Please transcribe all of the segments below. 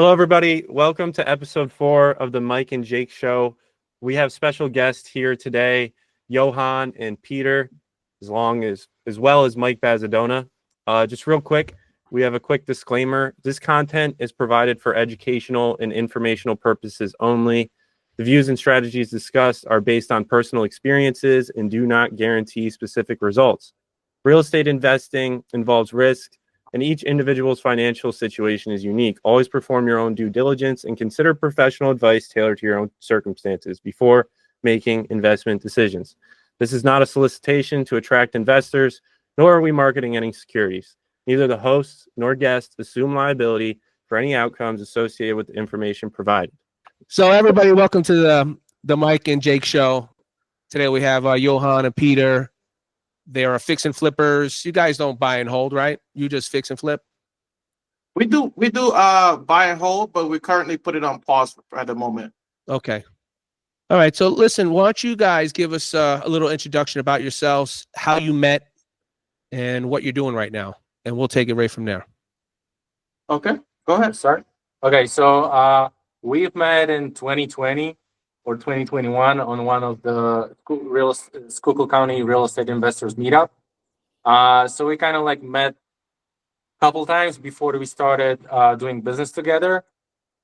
Hello, everybody. Welcome to episode 4 of the Mike and Jake Show. We have special guests here today, Johann and Peter, as well as Mike Bazzadona. Just real quick, we have a quick disclaimer. This content is provided for educational and informational purposes only. The views and strategies discussed are based on personal experiences and do not guarantee specific results. Real estate investing involves risk, and each individual's financial situation is unique. Always perform your own due diligence and consider professional advice tailored to your own circumstances before making investment decisions. This is not a solicitation to attract investors, nor are we marketing any securities. Neither the hosts nor guests assume liability for any outcomes associated with the information provided. So everybody, welcome to the Mike and Jake Show. Today we have Johann and Peter. They are fix and flippers. You guys don't buy and hold, right? You just fix and flip? We do buy and hold, but we currently put it on pause at the moment. Okay. All right. So listen, why don't you guys give us a little introduction about yourselves, how you met, and what you're doing right now, and we'll take it right from there. Okay, go ahead. Start. Okay, so we've met in 2020 or 2021 on one of the Schuylkill County Real Estate Investors Meetup. So we kind of like met a couple times before we started doing business together.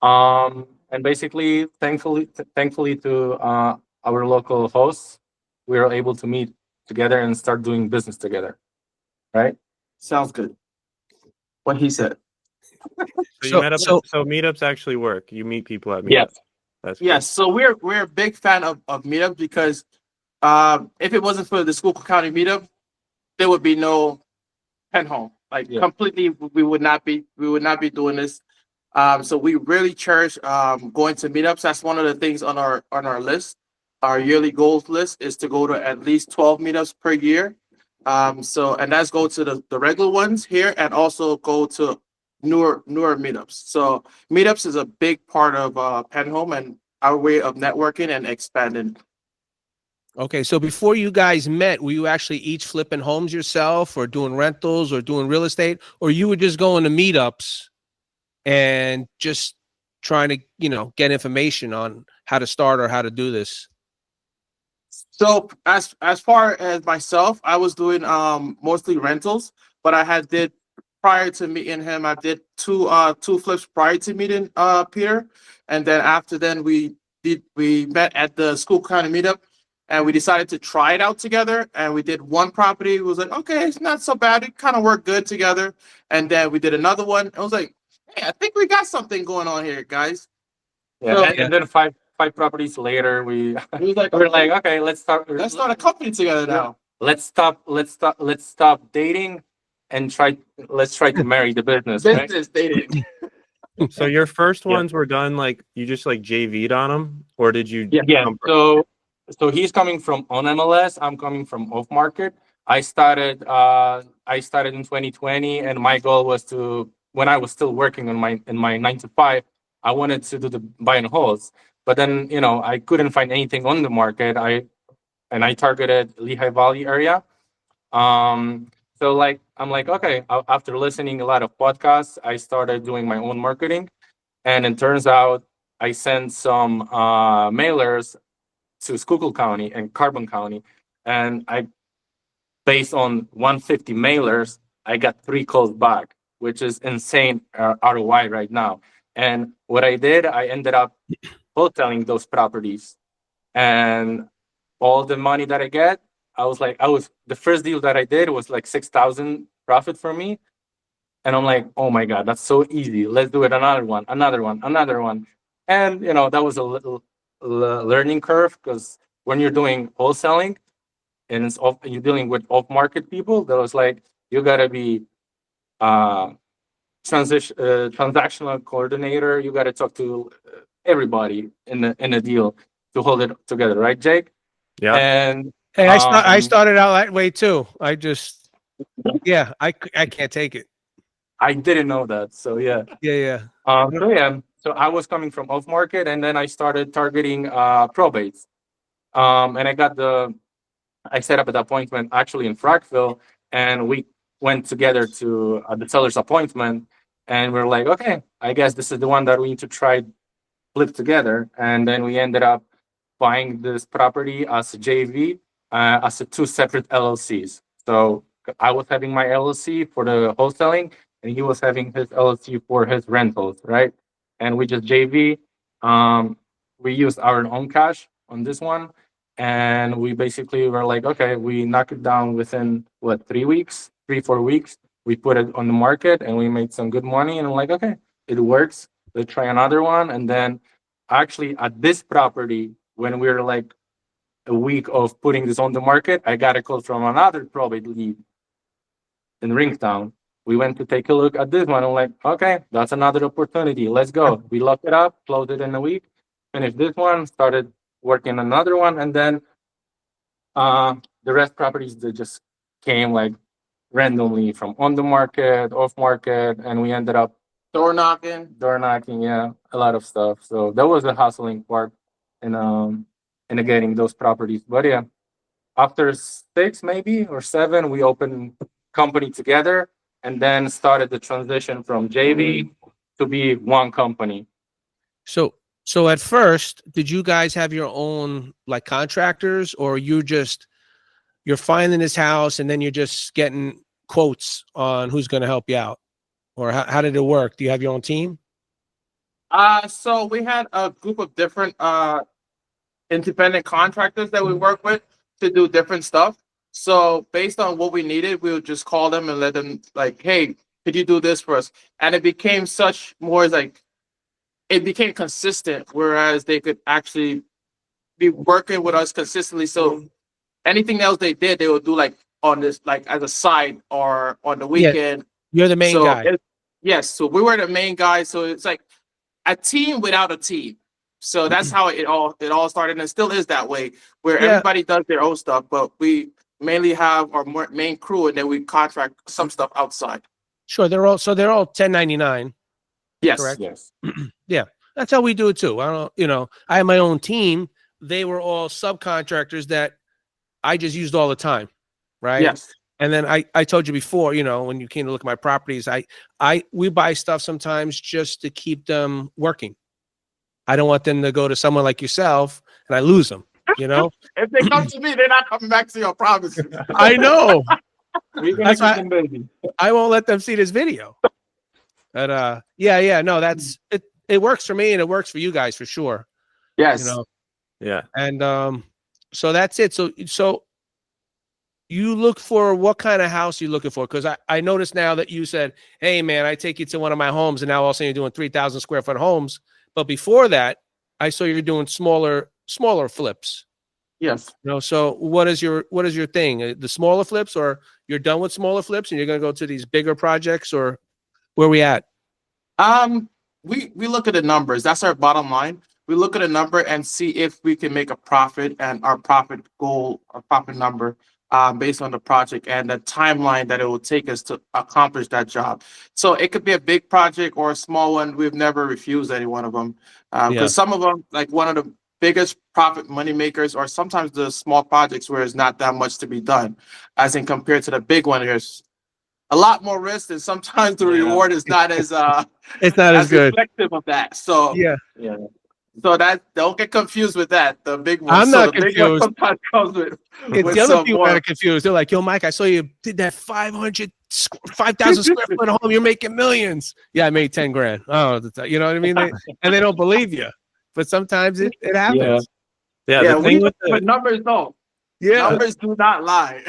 And basically, thankfully to our local hosts, we were able to meet together and start doing business together. Right? Sounds good. What he said. So meetups actually work. You meet people at meetups. Yes. Yes, so we're a big fan of meetups because if it wasn't for the Schuylkill County meetup, there would be no pen home. Completely, we would not be doing this. So we really cherish going to meetups. That's one of the things on our list. Our yearly goals list is to go to at least 12 meetups per year. And that's go to the regular ones here and also go to newer meetups. So meetups is a big part of Penn Home and our way of networking and expanding. Okay, so before you guys met, were you actually each flipping homes yourself or doing rentals or doing real estate, or you were just going to meetups and just trying to, get information on how to start or how to do this? So as far as myself, I was doing mostly rentals, but did prior to meeting him, I did two flips prior to meeting Peter, and then after then we met at the Schuylkill County meetup, and we decided to try it out together. And we did one property. It was like, okay, it's not so bad. It kind of worked good together. And then we did another one. I was like, hey, I think we got something going on here, guys. Yeah, so, and then five properties later, we're like, okay, let's start a company together now. Let's stop dating and let's try to marry the business. Business dating. So your first ones were done you just JV'd on them, or did you? Yeah. So he's coming from on MLS. I'm coming from off market. I started in 2020, and my goal was to, when I was still working in my 9 to 5, I wanted to do the buy and holds. But then I couldn't find anything on the market. I targeted Lehigh Valley area. So I'm like, okay, after listening a lot of podcasts, I started doing my own marketing. And it turns out I sent some mailers to Schuylkill County and Carbon County. And based on 150 mailers, I got 3 calls back, which is insane ROI right now. And what I did, I ended up wholesaling those properties. And all the money that I get, the first deal that I did was like 6,000 profit for me. And I'm like, oh my God, that's so easy. Let's do it. Another one. And, that was a little learning curve, because when you're doing wholesaling and you're dealing with off-market people, that was like, you got to be transactional coordinator. You got to talk to everybody in a deal to hold it together. Right, Jake? Yeah. And hey, I started out that way too. I can't take it. I didn't know that. So yeah. So I was coming from off market, and then I started targeting probates. And I set up an appointment actually in Frackville, and we went together to the seller's appointment. and we're like, okay, I guess this is the one that we need to try flip together. And then we ended up buying this property as a JV, as a two separate LLCs. So I was having my LLC for the wholesaling, and he was having his LLC for his rentals, right? And we just JV. We used our own cash on this one, and we basically were like, okay, we knock it down within what, 3 weeks, 3 4 weeks. We put it on the market, and we made some good money. And I'm like, okay, it works. Let's try another one. And then actually at this property, when we were like a week of putting this on the market, I got a call from another probate lead in Ringtown. We went to take a look at this one. I'm like, okay, that's another opportunity. Let's go. We locked it up, closed it in a week, finished this one, started working another one, and then the rest properties that just came like randomly from on the market, off market, and we ended up Door knocking. yeah, a lot of stuff. So that was the hustling part in getting those properties. But yeah, after 6 maybe or 7, we opened company together and then started the transition from JV to be one company. So at first, did you guys have your own like contractors, or you're finding this house and then you're just getting quotes on who's going to help you out? Or how did it work? Do you have your own team? So we had a group of different independent contractors that we work with to do different stuff. So based on what we needed, we would just call them and let them like, hey, could you do this for us? And it became such more like, it became consistent, whereas they could actually be working with us consistently. So anything else they did, they would do like on this, like as a side or on the weekend. You're the main guy. Yes. So we were the main guy. So it's like a team without a team. So that's how it all started, and it still is that way, where everybody does their own stuff, but we mainly have our main crew, and then we contract some stuff outside. Sure, they're all 1099. Yes. Correct. Yes. Yeah, that's how we do it too. I don't, I have my own team. They were all subcontractors that I just used all the time, right? Yes. And then I told you before, when you came to look at my properties, we buy stuff sometimes just to keep them working. I don't want them to go to someone like yourself and I lose them, If they come to me, they're not coming back to you, I promise you. I know. That's why baby. I won't let them see this video. But no, that's it. It works for me and it works for you guys for sure. Yes. Yeah. And so that's it. So you look for what kind of house you looking for? Because I noticed now that you said, hey man, I take you to one of my homes, and now all of a sudden you're doing 3,000 square foot homes. But before that, I saw you're doing smaller flips. Yes. So what is your thing? The smaller flips, or you're done with smaller flips and you're going to go to these bigger projects, or where are we at? We look at the numbers. That's our bottom line. We look at a number and see if we can make a profit, and our profit goal, our profit number, based on the project and the timeline that it will take us to accomplish that job. So it could be a big project or a small one. We've never refused any one of them, because some of them, like one of the biggest profit money makers, or sometimes the small projects where it's not that much to be done, as in compared to the big one, there's a lot more risk, and sometimes the reward is not as it's not as good reflective of that. So Yeah. So that, don't get confused with that. The big one. I'm not the big confused. one sometimes comes with the other people that are confused. They're like, yo, Mike, I saw you did that 5,000 square foot home. You're making millions. Yeah, I made 10 grand. Oh, you know what I mean? And they don't believe you. But sometimes it happens. Yeah. The thing with but numbers don't. Yeah. Numbers do not lie.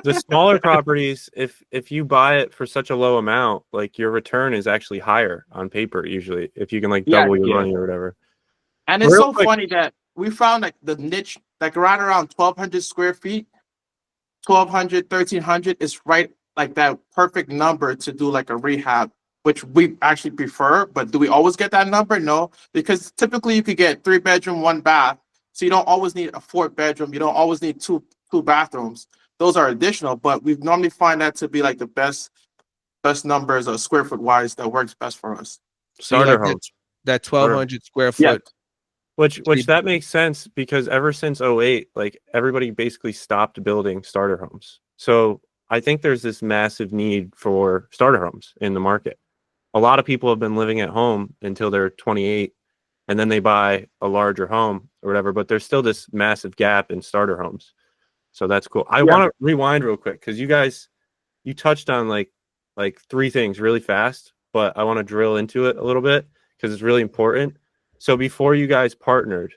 the smaller properties, if you buy it for such a low amount, like your return is actually higher on paper usually, if you can like double your money or whatever. And it's so funny that we found like the niche, like right around 1,200 square feet, 1,200, 1,300 is right like that perfect number to do like a rehab, which we actually prefer. But do we always get that number? No, because typically you could get 3-bedroom, 1 bath. So you don't always need a 4th bedroom. You don't always need two bathrooms. Those are additional, but we normally find that to be like the best numbers or square foot wise that works best for us. Starter homes. That 1,200 square foot. Yeah. Which that makes sense, because ever since 2008, like everybody basically stopped building starter homes. So I think there's this massive need for starter homes in the market. a lot of people have been living at home until they're 28, and then they buy a larger home or whatever, but there's still this massive gap in starter homes. So that's cool. I want to rewind real quick because you touched on like three things really fast, but I want to drill into it a little bit because it's really important. So before you guys partnered,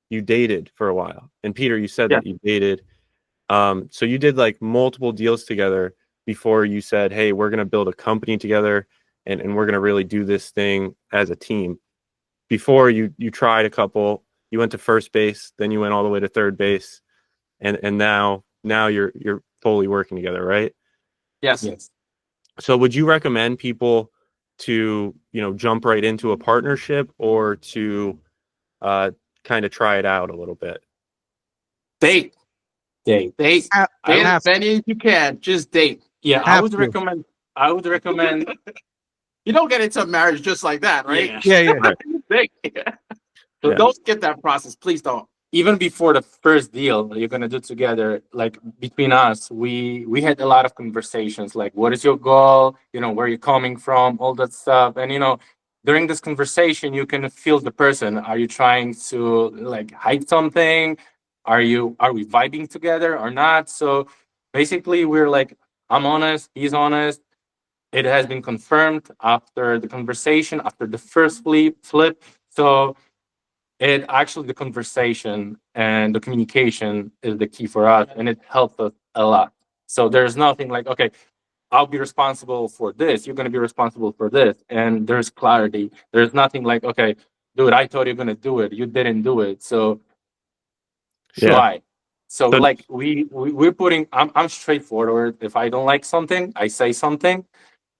you dated for a while. And Peter, you said that you dated. So you did like multiple deals together before you said, hey, we're going to build a company together and we're going to really do this thing as a team. Before you tried a couple, you went to first base, then you went all the way to third base. And now you're fully working together, right? Yes. So would you recommend people to, jump right into a partnership or to kind of try it out a little bit? Date as many as you can. Just date. Yeah, I would recommend. You don't get into a marriage just like that, right? Yeah. Right. So don't skip that process. Please don't. Even before the first deal you're gonna do together, like between us, we had a lot of conversations. Like, what is your goal? Where you're coming from, all that stuff. And during this conversation, you can feel the person. Are you trying to like hide something? Are we vibing together or not? So basically, we're like, I'm honest, he's honest. It has been confirmed after the conversation, after the first flip. So the conversation and the communication is the key for us, and it helped us a lot. So there's nothing like, okay, I'll be responsible for this, you're going to be responsible for this, and there's clarity. There's nothing like, okay, dude, I thought you're going to do it, you didn't do it, so try. So like we're putting, I'm straightforward. If I don't like something, I say something,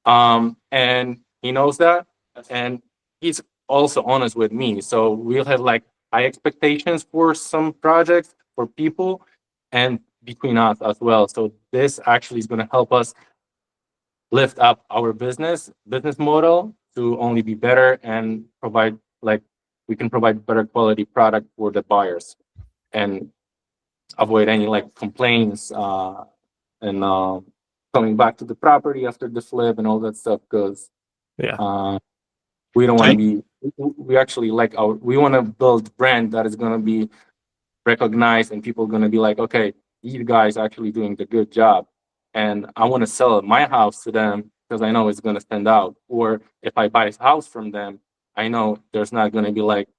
and he knows that, and he's also honest with me. So we'll have like high expectations for some projects, for people, and between us as well. So this actually is going to help us lift up our business model to only be better and provide, like, we can provide better quality product for the buyers and avoid any like complaints and coming back to the property after the flip and all that stuff. Because we don't want to be, we actually we want to build brand that is going to be recognized and people are going to be like, okay, these guys are actually doing the good job. And I want to sell my house to them because I know it's going to stand out. Or if I buy a house from them, I know there's not going to be like,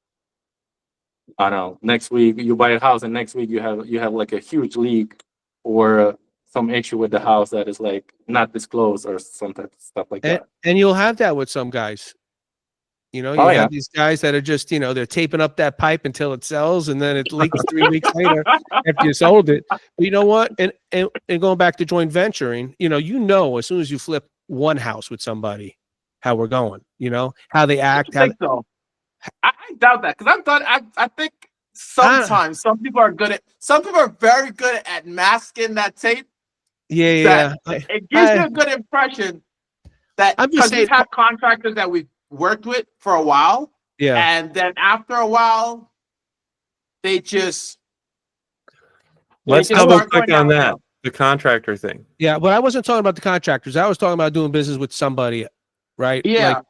I don't know, next week you buy a house and next week you have like a huge leak or some issue with the house that is like not disclosed or some type of stuff like that. And you'll have that with some guys. You have these guys that are just, they're taping up that pipe until it sells and then it leaks 3 weeks later after you sold it. But you know what? And going back to joint venturing, as soon as you flip one house with somebody, how we're going, how they act. I doubt that, because I think sometimes some people are very good at masking that tape. Yeah. It gives you a good impression that, because we've had contractors that we've worked with for a while, and then after a while, they just let's double click on that, the contractor thing. Yeah, but I wasn't talking about the contractors. I was talking about doing business with somebody, right? Yeah.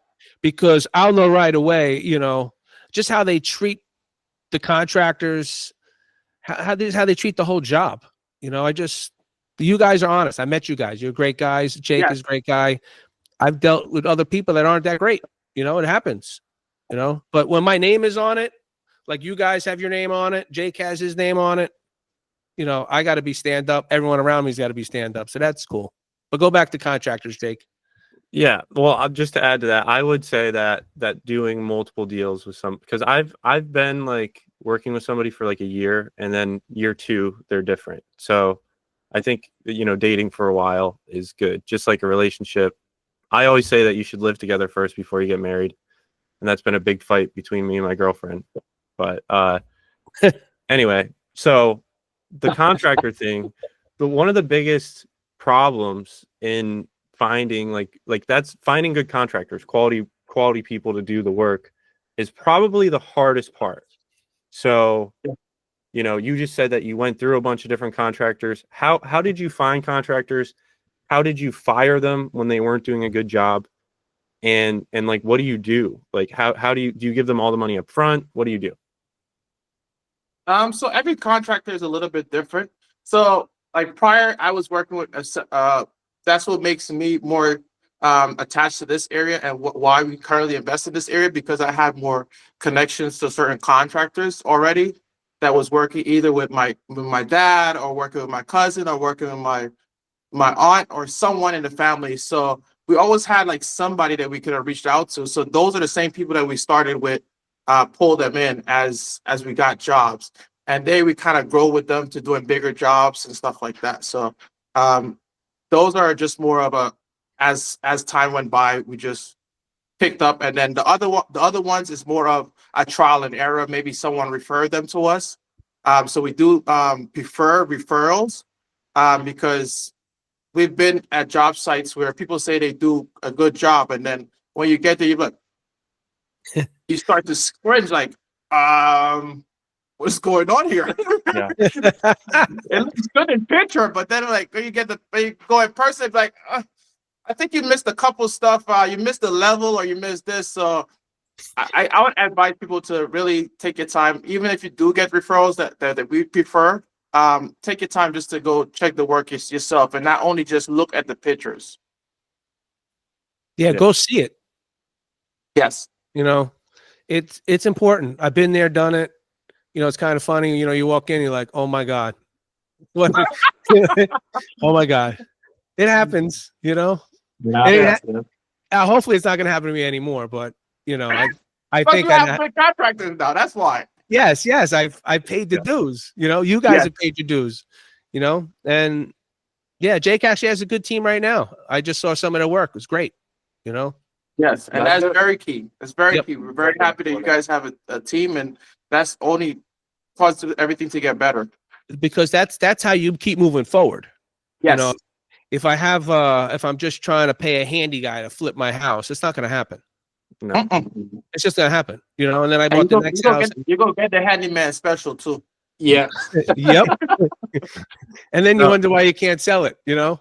Because I'll know right away, just how they treat the contractors, how they treat the whole job. You guys are honest. I met you guys. You're great guys. Jake is a great guy. I've dealt with other people that aren't that great. It happens, but when my name is on it, like you guys have your name on it, Jake has his name on it, I got to be stand up. Everyone around me's got to be stand up. So that's cool. But go back to contractors, Jake. Yeah. Well, just to add to that, I would say that doing multiple deals with because I've been like working with somebody for like a year, and then year 2, they're different. So I think, dating for a while is good. Just like a relationship. I always say that you should live together first before you get married. And that's been a big fight between me and my girlfriend. But anyway, so the contractor thing, one of the biggest problems in finding like that's finding good contractors, quality people to do the work is probably the hardest part. So, you just said that you went through a bunch of different contractors. How did you find contractors? How did you fire them when they weren't doing a good job? and like, what do you do? Like, how do you give them all the money up front? What do you do? So every contractor is a little bit different. So like prior, I was working with that's what makes me more attached to this area and why we currently invest in this area, because I have more connections to certain contractors already that was working either with my dad, or working with my cousin, or working with my aunt, or someone in the family. So we always had like somebody that we could have reached out to. So those are the same people that we started with, pull them in as we got jobs, and then we kind of grow with them to doing bigger jobs and stuff like that. So those are just more of a, as time went by, we just picked up. And then the other ones is more of a trial and error. Maybe someone referred them to us. So we do prefer referrals, because we've been at job sites where people say they do a good job, and then when you get there, you start to cringe, like, what's going on here? Yeah. It looks good in picture, but then like when you go in person, it's like, I think you missed a couple stuff. You missed the level, or you missed this. So I would advise people to really take your time, even if you do get referrals that we prefer. Take your time just to go check the work yourself, and not only just look at the pictures. Yeah, go see it. Yes. You know, it's important. I've been there, done it. You know, it's kind of funny. You know, you walk in, you're like, oh my God. What? Oh my God. It happens, you know. Hopefully it's not gonna happen to me anymore, but you know, I But think you have good contractors now. That's why. yes, I've paid the dues. You know, you guys have paid your dues, you know, and yeah, Jake actually has a good team right now. I just saw some of their work. It was great, you know. Yes, and that's very key. That's very key. We're very happy that you guys have a team, and that's only causes everything to get better. Because that's how you keep moving forward. Yes. You know, if I'm just trying to pay a handy guy to flip my house, it's not going to happen. No. It's just going to happen, you know. And then I bought the next house. You're going to get the handyman special too. Yeah. Yep. And then you wonder why you can't sell it, you know.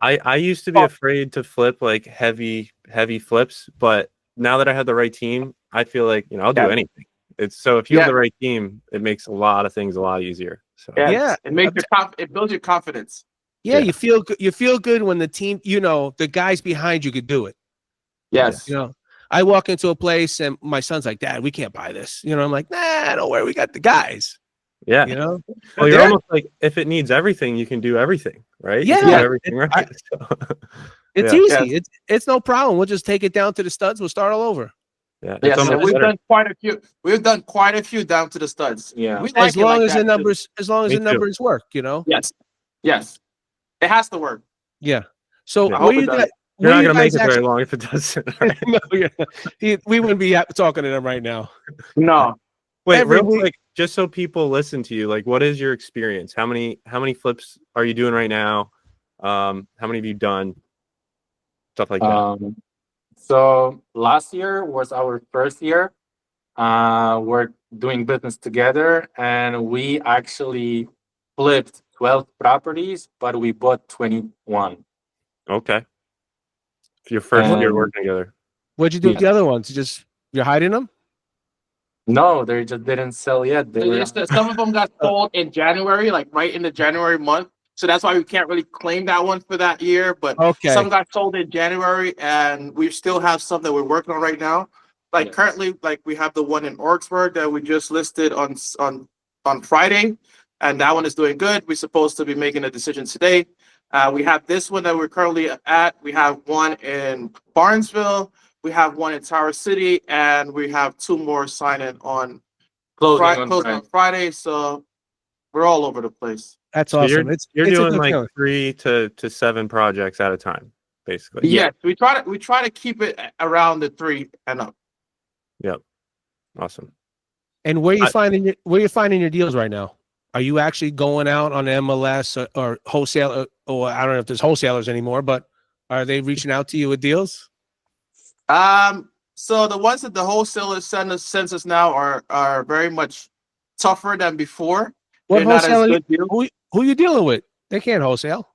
I used to be afraid to flip like heavy flips, but now that I have the right team, I feel like, you know, I'll do anything. It's so if you have the right team, it makes a lot of things a lot easier. So it makes it builds your confidence. Yeah, you feel good when the team, you know, the guys behind you could do it. Yes. You know, I walk into a place and my son's like, Dad, we can't buy this. You know, I'm like, nah, don't worry, we got the guys. Yeah. You know, well, you're almost like, if it needs everything, you can do everything, right? Yeah. You can do everything right. It's easy. Yeah. It's no problem. We'll just take it down to the studs. We'll start all over. Yeah. Yes, so we've done quite a few. We've done quite a few down to the studs. Yeah. We as long as the numbers work, you know. Yes. Yes. It has to work. Yeah. So I hope it does. You're not going to make it very long if it doesn't. Right? No, we wouldn't be talking to them right now. No. Wait, real quick, just so people listen to you, like, what is your experience? How many flips are you doing right now? How many have you done? Stuff like that. So last year was our first year. We're doing business together, and we actually flipped 12 properties, but we bought 21. Okay. Your first year working together. What'd you do with the other ones? You're hiding them? No, they just didn't sell yet. Some of them got sold in January, like right in the January month. So that's why we can't really claim that one for that year. But some got sold in January, and we still have some that we're working on right now. Like currently, like we have the one in Orksburg that we just listed on Friday, and that one is doing good. We're supposed to be making a decision today. We have this one that we're currently at. We have one in Barnesville. We have one in Tower City, and we have two more signing on closing on Friday. So we're all over the place. That's awesome. So you're doing like 3 to 7 projects at a time, basically. Yes, we try to keep it around the 3 and up. Yep. Awesome. And where you finding your deals right now? Are you actually going out on MLS or wholesale? Or I don't know if there's wholesalers anymore, but are they reaching out to you with deals? So the ones that the wholesalers send us now are very much tougher than before. What wholesaler? Who you dealing with? They can't wholesale.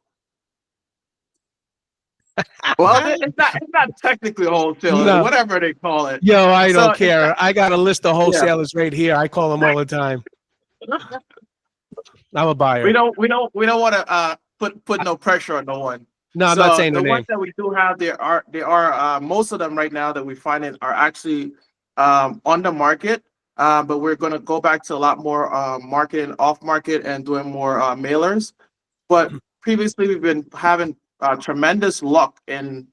Well, it's not technically wholesale, No. whatever they call it. Yo, I So don't it's care. I got a list of Yeah. wholesalers right here. I call them all the time. I'm a buyer. We don't want to put no pressure on no one. No, I'm So not saying the the ones name. that we do have, there are most of them right now that we find are actually on the market. But we're going to go back to a lot more marketing off market and doing more mailers. But previously we've been having tremendous luck and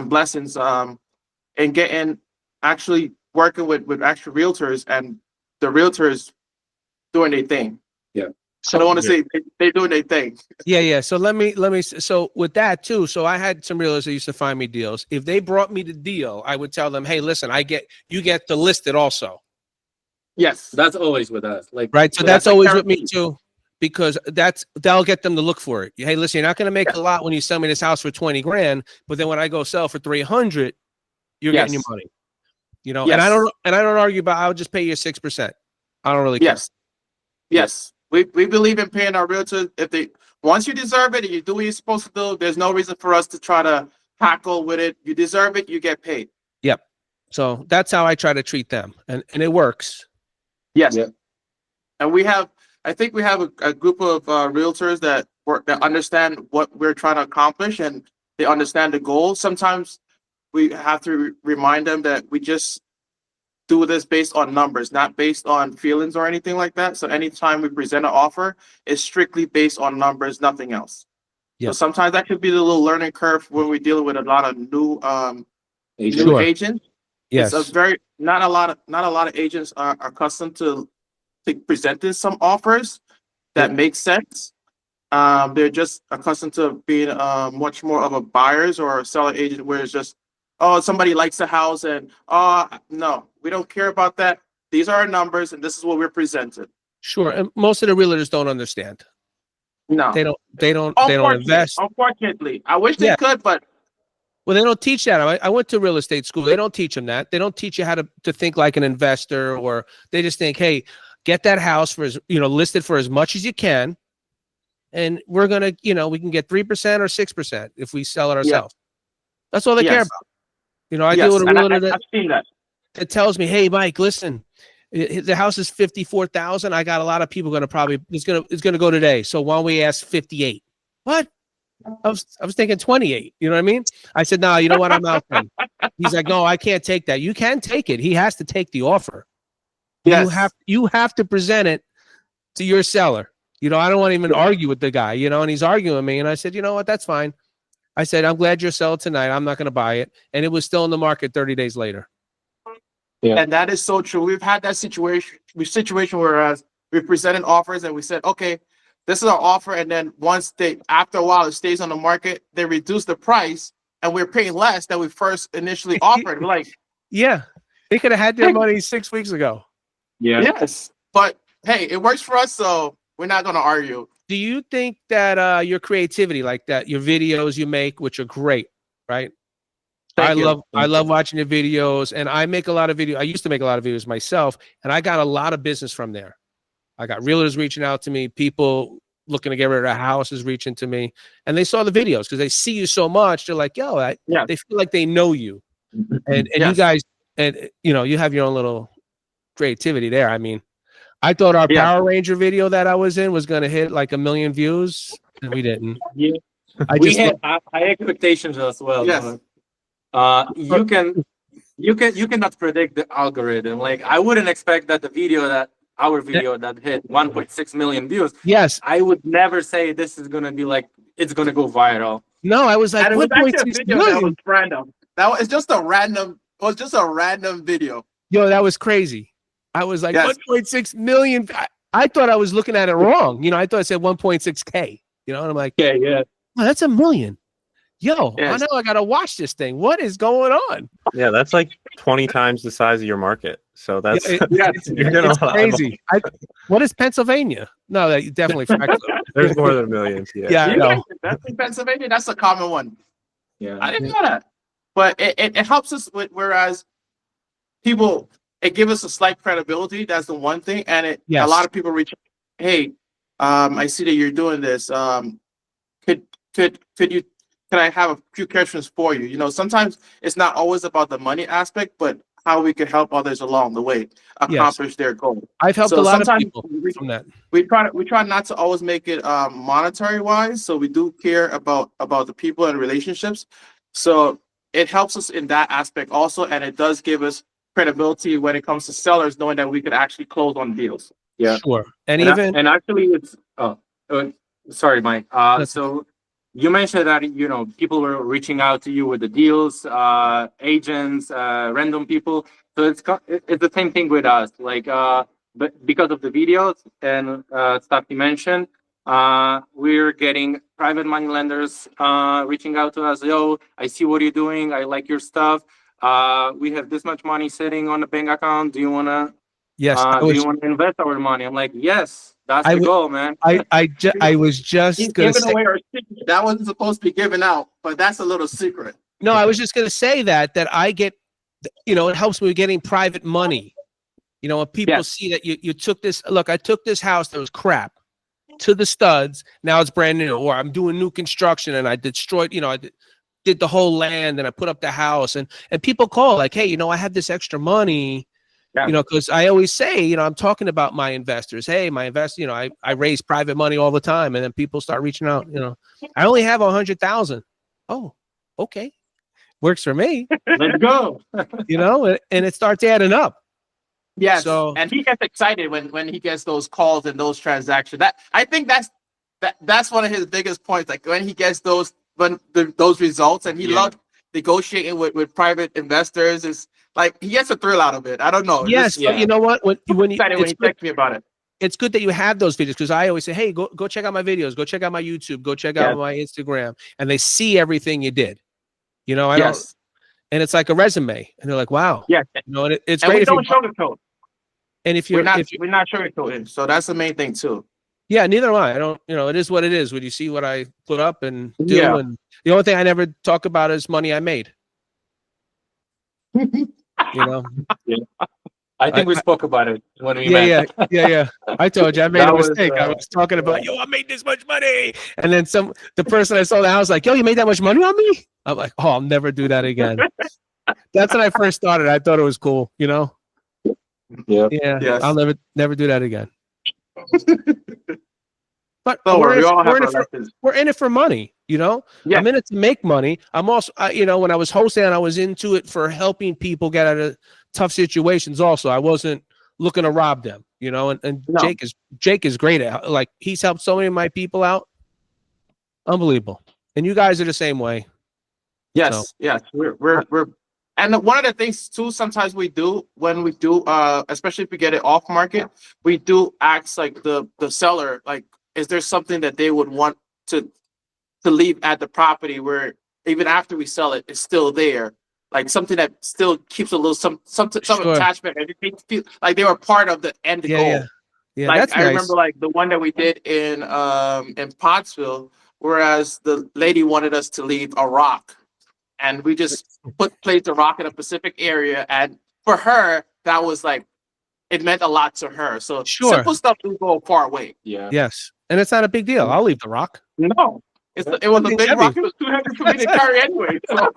blessings in getting actually working with actual realtors and the realtors doing their thing. Yeah. I don't want to say they doing their thing. Yeah. So let me. So with that too. So I had some realtors that used to find me deals. If they brought me the deal, I would tell them, "Hey, listen, you get to list it also." Yes. That's always with us. Like, Right. So Well, that's that's a always with me guarantee. too, because that'll get them to look for it. Hey, listen, you're not going to make a lot when you sell me this house for 20 grand, but then when I go sell for 300, you're getting your Yes. money. You know, Yes. and I don't argue about. I'll just pay you 6%. I don't really care. Yes. We believe in paying our realtors if they once you deserve it and you do what you're supposed to do. There's no reason for us to try to hackle with it. You deserve it, you get paid. Yep. So that's how I try to treat them, and it works. Yes. Yeah. And I think we have a group of realtors that understand what we're trying to accomplish and they understand the goal. Sometimes we have to remind them that we just do this based on numbers, not based on feelings or anything like that. So anytime we present an offer, it's strictly based on numbers, nothing else. Yeah. So sometimes that could be the little learning curve when we're dealing with a lot of new Sure. agents. Yes. It's not a lot of agents are accustomed to presenting some offers that make sense. They're just accustomed to being much more of a buyer's or a seller agent where it's just, oh, somebody likes the house and no, we don't care about that. These are our numbers and this is what we're presented. Sure. And most of the realtors don't understand. No. They don't invest. Unfortunately, I wish they Yeah. could, but Well, they don't teach that. I went to real estate school. They don't teach them that. They don't teach you how to think like an investor, or they just think, hey, get that house for listed for as much as you can. And we're going to, we can get 3% or 6% if we sell it ourselves. That's all they care yes, about. I deal with a and realtor I've seen that. that tells me, hey, Mike, listen, the house is 54,000. I got a lot of people going to probably, it's going to go today. So why don't we ask 58? What? I was thinking 28. You know what I mean? I said, no, you know what? I'm out then. He's like, no, I can't take that. You can take it. He has to take the offer. Yes. You have to present it to your seller. I don't want to even argue with the guy, and he's arguing with me. And I said, you know what? That's fine. I said, I'm glad you're selling tonight. I'm not going to buy it. And it was still in the market 30 days later. Yeah. And that is so true. We've had that situation whereas we presented offers and we said, okay, this is our offer. And then after a while, it stays on the market, they reduce the price and we're paying less than we first initially offered. We're like, yeah, they could have had their money 6 weeks ago. Yeah. Yes. But hey, it works for us. So we're not going to argue. Do you think that your creativity like that, your videos you make, which are great, right? I love watching your videos, and I make a lot of videos. I used to make a lot of videos myself, and I got a lot of business from there. I got realtors reaching out to me, people looking to get rid of their houses reaching to me, and they saw the videos because they see you so much. They're like, yo, they feel like they know you. And you guys, and you have your own little creativity there. I mean, I thought our Power Ranger video that I was in was going to hit like 1 million views, and we didn't. Yeah. We had high expectations as well. Yes. You cannot predict the algorithm. Like, I wouldn't expect that our video that hit 1.6 million views. Yes. I would never say this is gonna be like it's gonna go viral. No, I was like, and it was actually a 1.6 video that was random. It was just a random video. Yo, that was crazy. I was like, 1.6 million. I thought I was looking at it wrong. I thought it said 1.6K. And I'm like, yeah. Oh, that's 1 million. Yo, I know I gotta watch this thing. What is going on? Yeah, that's like 20 times the size of your market. So that's it's crazy. What is Pennsylvania? No, that definitely there's more than millions. Yeah, I know. That's in Pennsylvania. That's a common one. Yeah, I didn't know that, but it helps us with whereas people it gives us a slight credibility. That's the one thing, and a lot of people reach. Hey, I see that you're doing this. Could you can I have a few questions for you? You know, sometimes it's not always about the money aspect, but how we can help others along the way accomplish their goal. I've helped So a lot of sometimes people from that. we try not to always make it monetary wise. So we do care about the people and relationships. So it helps us in that aspect also, and it does give us credibility when it comes to sellers, knowing that we could actually close on deals. Yeah. Sure. And And, even and actually, it's sorry, Mike. So you mentioned that people were reaching out to you with the deals, agents, random people. So it's the same thing with us. Like, but because of the videos and stuff you mentioned, we're getting private money lenders reaching out to us. Yo, I see what you're doing. I like your stuff. We have this much money sitting on the bank account. Do you wanna? yes, Do you want to invest our money? I'm like, yes, that's I the would- goal, man. I was just He's gonna giving say. away our secret. That wasn't supposed to be given out, but that's a little secret. No, I was just gonna say that I get, it helps me with getting private money. When people Yes. see that you took this. Look, I took this house that was crap to the studs. Now it's brand new, or I'm doing new construction and I destroyed. I did the whole land and I put up the house, and people call like, hey, I have this extra money. Yeah. Because I always say, I'm talking about my investors. Hey, my investor, I raise private money all the time, and then people start reaching out. I only have 100,000. Oh, okay, works for me. Let's go. And it starts adding up. Yes. So- And he gets excited when he gets those calls and those transactions. I think that's one of his biggest points. Like when he gets those results, and he loved negotiating with private investors. Is like he gets a thrill out of it. I don't know. Yes, Just but you know what? When you excited when he texts me about it. it's good that you have those videos, because I always say, hey, go check out my videos, go check out my YouTube, go check out my Instagram, and they see everything you did. I don't, and it's like a resume, and they're like, wow. Yes. And it's And great we if you don't sugarcoat. and if We're you're not if you, we're not sugarcoating. So that's the main thing too. yeah, neither am I. I don't, it is what it is. When you see what I put up and do, Yeah. and the only thing I never talk about is money I made. I think we spoke about it when we Yeah, met. yeah. I told you I made That a was, mistake. I was talking about, yo, I made this much money, and then the person I sold the house like, yo, you made that much money on me? I'm like, oh, I'll never do that again. That's when I first started. I thought it was cool, Yeah. Yeah, Yes. I'll never do that again. But Don't worry, we all have we're in our it for, lessons. we're in it for money, Yeah. I'm in it to make money. I'm also, when I was hosting, I was into it for helping people get out of tough situations. Also, I wasn't looking to rob them, and No. Jake is great at, like, he's helped so many of my people out. Unbelievable. And you guys are the same way. Yes, So- yes, we're and one of the things too, sometimes we do when we do, especially if we get it off market, we do ask like the seller, like, is there something that they would want to leave at the property where even after we sell it, it's still there, like something that still keeps a little some Sure. attachment, and it feel like they were part of the end goal. Yeah, Like that's I nice. remember like the one that we did in Pottsville, whereas the lady wanted us to leave a rock, and we just placed a rock in a specific area, and for her that was like, it meant a lot to her. So Sure. simple stuff do go a far way. Yeah. Yes, and it's not a big deal. I'll leave the rock. No, it was a Something big heavy. rock. It was too heavy for me to carry anyway. So.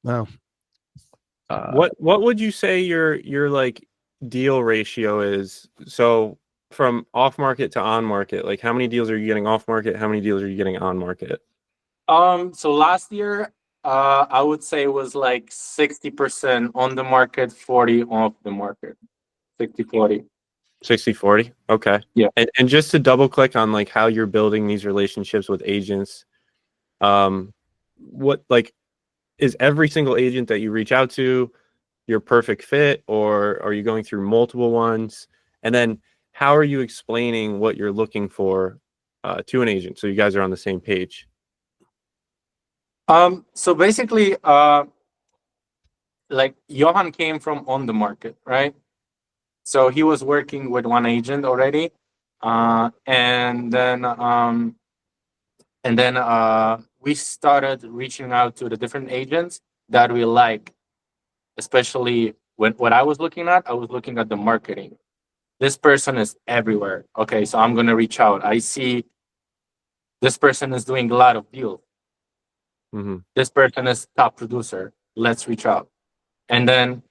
Wow. What would you say your like deal ratio is? So from off market to on market, like how many deals are you getting off market? How many deals are you getting on market? So last year, I would say it was like 60% on the market, 40 off the market. 60-40. 60-40. Okay. Yeah. And just to double click on like how you're building these relationships with agents, what like is every single agent that you reach out to your perfect fit, or are you going through multiple ones? And then how are you explaining what you're looking for to an agent so you guys are on the same page? So basically, like Johann came from on the market, right? So he was working with one agent already, and then we started reaching out to the different agents that we like. Especially when what I was looking at the marketing. This person is everywhere. Okay, so I'm gonna reach out. I see This person is doing a lot of deals. Hmm. This person is top producer. Let's reach out. And then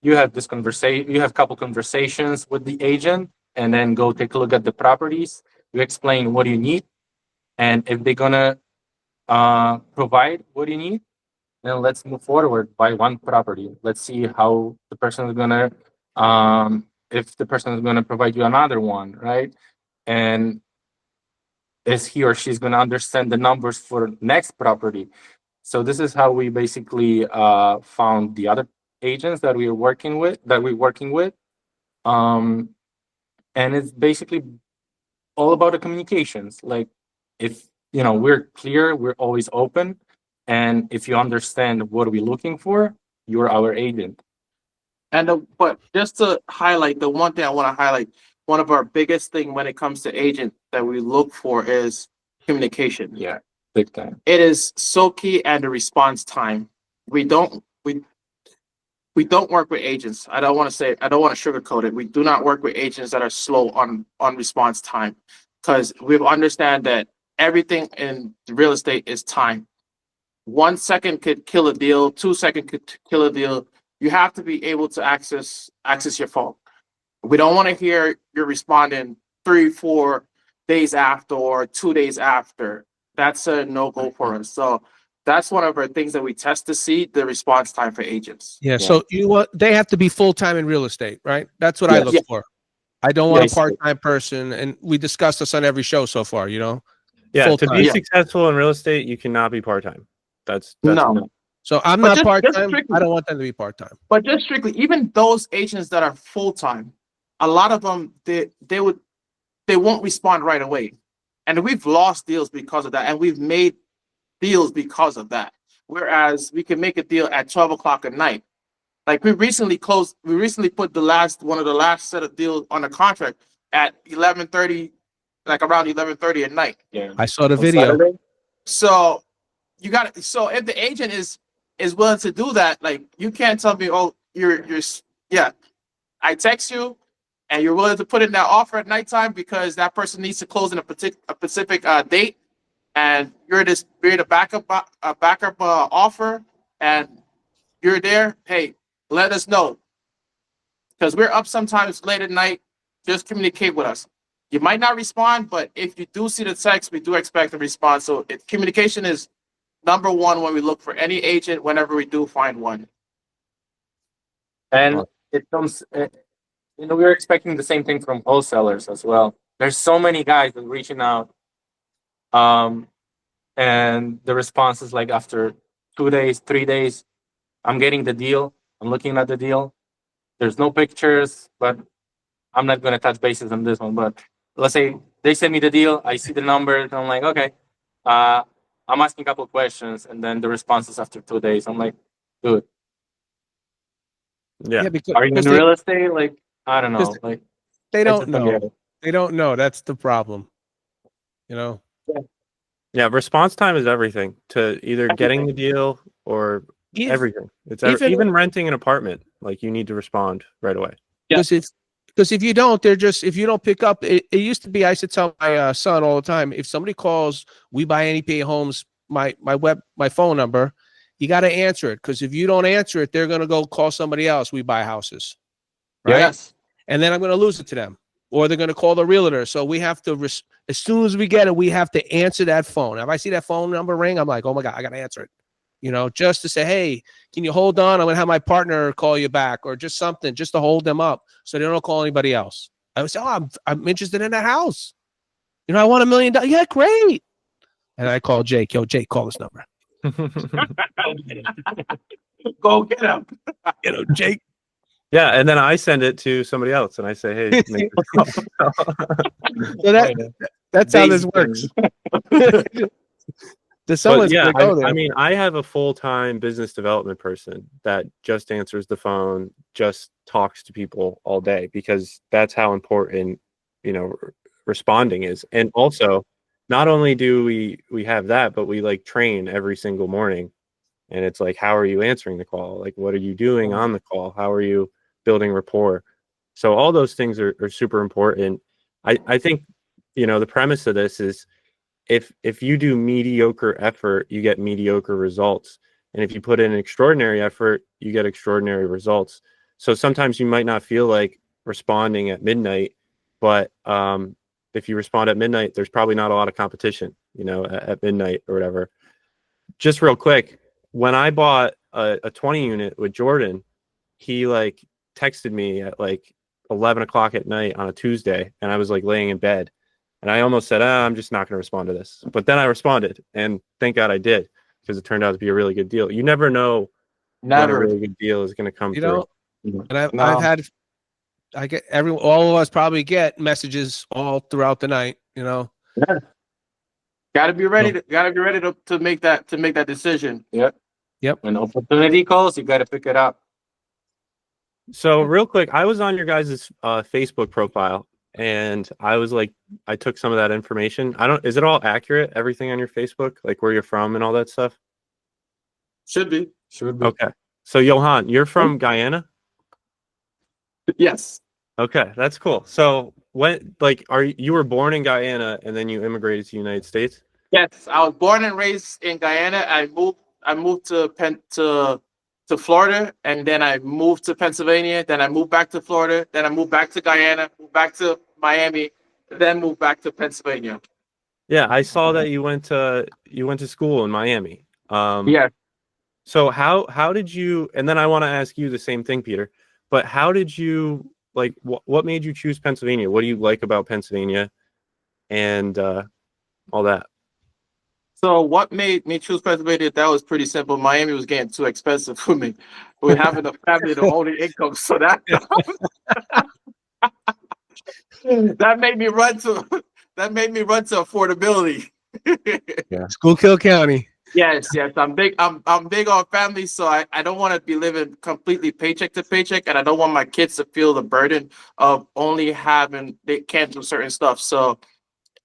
you have this conversation, you have a couple conversations with the agent, and then go take a look at the properties. You explain what you need, and if they're gonna provide what you need, then let's move forward by one property. Let's see how the person is gonna if the person is gonna provide you another one, right? And is he or she's gonna understand the numbers for next property. So this is how we basically found the other agents that we're working with. Um, and it's basically all about the communications. Like, if we're clear, we're always open, and if you understand what we're looking for, you're our agent. And but just to highlight, the one thing I want to highlight, one of our biggest thing when it comes to agent that we look for is communication. Yeah, big time. It is so key, and the response time. We don't work with agents. I don't want to sugarcoat it. We do not work with agents that are slow on response time, because we understand that everything in real estate is time. 1 second could kill a deal. 2 seconds could kill a deal. You have to be able to access your phone. We don't want to hear you're responding 3-4 days after or 2 days after. That's a no-go for us. So that's one of our things that we test to see the response time for agents. Yeah. So they have to be full-time in real estate, right? That's what I look for. I don't want a part-time person. And we discussed this on every show so far, Yeah. Full-time. To be successful in real estate, you cannot be part-time. That's no. So I'm But not just part-time. strictly- I don't want them to be part-time. But just strictly, even those agents that are full-time, a lot of them, they won't respond right away. And we've lost deals because of that. And we've made deals because of that. Whereas we can make a deal at 12 o'clock at night. Like we recently put one of the last set of deals on a contract at 11:30, like around 11:30 at night. Yeah, I saw the On video. Saturday? So so if the agent is willing to do that, like you can't tell me, oh, I text you and you're willing to put in that offer at nighttime because that person needs to close in a specific date, and you're the backup offer, and you're there. Hey, let us know, because we're up sometimes late at night. Just communicate with us. You might not respond, but if you do see the text, we do expect a response. So communication is number one when we look for any agent whenever we do find one. And it comes, we're expecting the same thing from wholesalers as well. There's so many guys that are reaching out, and the response is like after 2 days, 3 days, I'm getting the deal. I'm looking at the deal. There's no pictures, but I'm not going to touch bases on this one. But let's say they send me the deal. I see the numbers. I'm like, okay. I'm asking a couple of questions, and then the response is after 2 days. I'm like, dude, Yeah. Because, are you in real estate? Like, I don't know. Like, they I don't just know. get it. They don't know. That's the problem. Yeah. Response time is everything to either getting the deal or everything. It's even renting an apartment. Like you need to respond right away. Because if you don't, if you don't pick up, it used to be, I used to tell my son all the time, if somebody calls, we buy NEPA homes, my phone number, you got to answer it. Because if you don't answer it, they're going to go call somebody else. We buy houses. Right. Yes. And then I'm going to lose it to them, or they're going to call the realtor. So we have to, as soon as we get it, we have to answer that phone. If I see that phone number ring, I'm like, oh my God, I got to answer it. Just to say, hey, can you hold on? I'm going to have my partner call you back, or just something, just to hold them up so they don't call anybody else. I would say, oh, I'm interested in that house. I want $1 million. Yeah, great. And I call Jake. Yo, Jake, call this number. Go get him. Jake. Yeah, and then I send it to somebody else, and I say, "Hey, make this call." So that's how this works. I mean, I have a full-time business development person that just answers the phone, just talks to people all day, because that's how important, responding is. And also, not only do we have that, but we like train every single morning. And it's like, how are you answering the call? Like, what are you doing on the call? How are you building rapport? So all those things are super important. I think, the premise of this is if you do mediocre effort, you get mediocre results. And if you put in extraordinary effort, you get extraordinary results. So sometimes you might not feel like responding at midnight, but if you respond at midnight, there's probably not a lot of competition, at midnight or whatever. Just real quick, when I bought a 20 unit with Jordan, he like texted me at like 11 o'clock at night on a Tuesday, and I was like laying in bed. And I almost said, I'm just not going to respond to this. But then I responded, and thank God I did, because it turned out to be a really good deal. You never know when a Never. really good deal is going to come through. And I've had, all of us probably get messages all throughout the night, Yeah. Gotta be ready to make that decision. Yep. When opportunity calls, you got to pick it up. So real quick, I was on your guys' Facebook profile, and I was like, I took some of that information. Is it all accurate? Everything on your Facebook, like where you're from and all that stuff? Should be. Okay. So Johann, you're from Guyana? Yes. Okay, that's cool. So you were born in Guyana and then you immigrated to the United States? Yes, I was born and raised in Guyana. I moved to Florida, and then I moved to Pennsylvania. Then I moved back to Florida. Then I moved back to Guyana. Moved back to Miami. Then moved back to Pennsylvania. Yeah, I saw that you went to school in Miami. Yeah. So how did you? And then I want to ask you the same thing, Peter. But how did you like? What made you choose Pennsylvania? What do you like about Pennsylvania, and all that? So what made me choose Pennsylvania? That was pretty simple. Miami was getting too expensive for me. We having a family, the only income, so that that made me run to affordability. Yeah. Schuylkill County. Yes. I'm big on family, so I don't want to be living completely paycheck to paycheck, and I don't want my kids to feel the burden of only they can't do certain stuff. So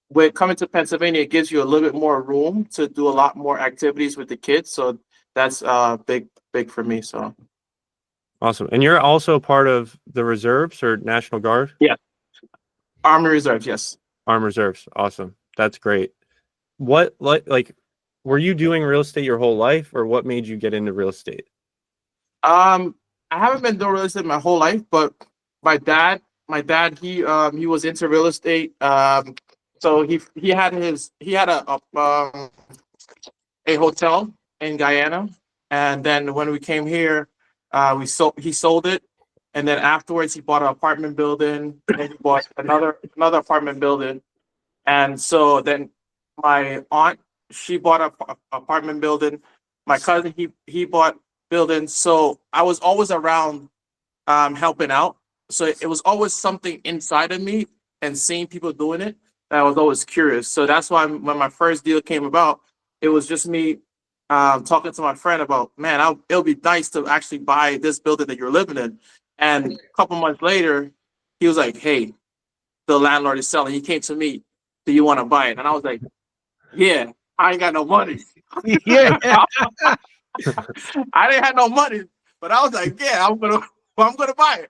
when coming to Pennsylvania, it gives you a little bit more room to do a lot more activities with the kids. So that's big for me. So Awesome. And you're also part of the reserves or National Guard? Yeah. Army Reserves, yes. Armed Reserves. Awesome. That's great. What were you doing real estate your whole life, or what made you get into real estate? I haven't been doing real estate my whole life, but my dad, he was into real estate. So he had a hotel in Guyana, and then when we came here, he sold it, and then afterwards he bought an apartment building, and then he bought another apartment building, and so then my aunt, she bought an apartment building. My cousin, he bought buildings. So I was always around, helping out. So it was always something inside of me, and seeing people doing it, I was always curious. So that's why when my first deal came about, it was just me talking to my friend about, man, it'll be nice to actually buy this building that you're living in. And a couple months later, he was like, hey, the landlord is selling. He came to me, do you want to buy it? And I was like, yeah, I ain't got no money. Yeah. I didn't have no money, but I was like, yeah, I'm gonna buy it.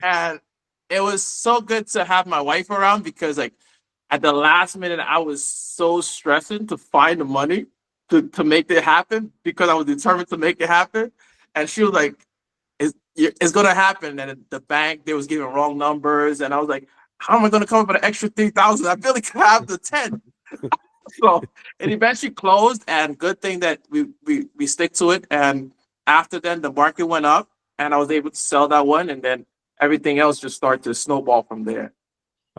And it was so good to have my wife around, because like at the last minute, I was so stressing to find the money to make it happen, because I was determined to make it happen. And she was like, it's gonna happen. And the bank, they was giving wrong numbers, and I was like, how am I gonna come up with an extra 3,000? I barely can have the 10. So it eventually closed, and good thing that we stick to it. And after then, the market went up, and I was able to sell that one, and then everything else just started to snowball from there.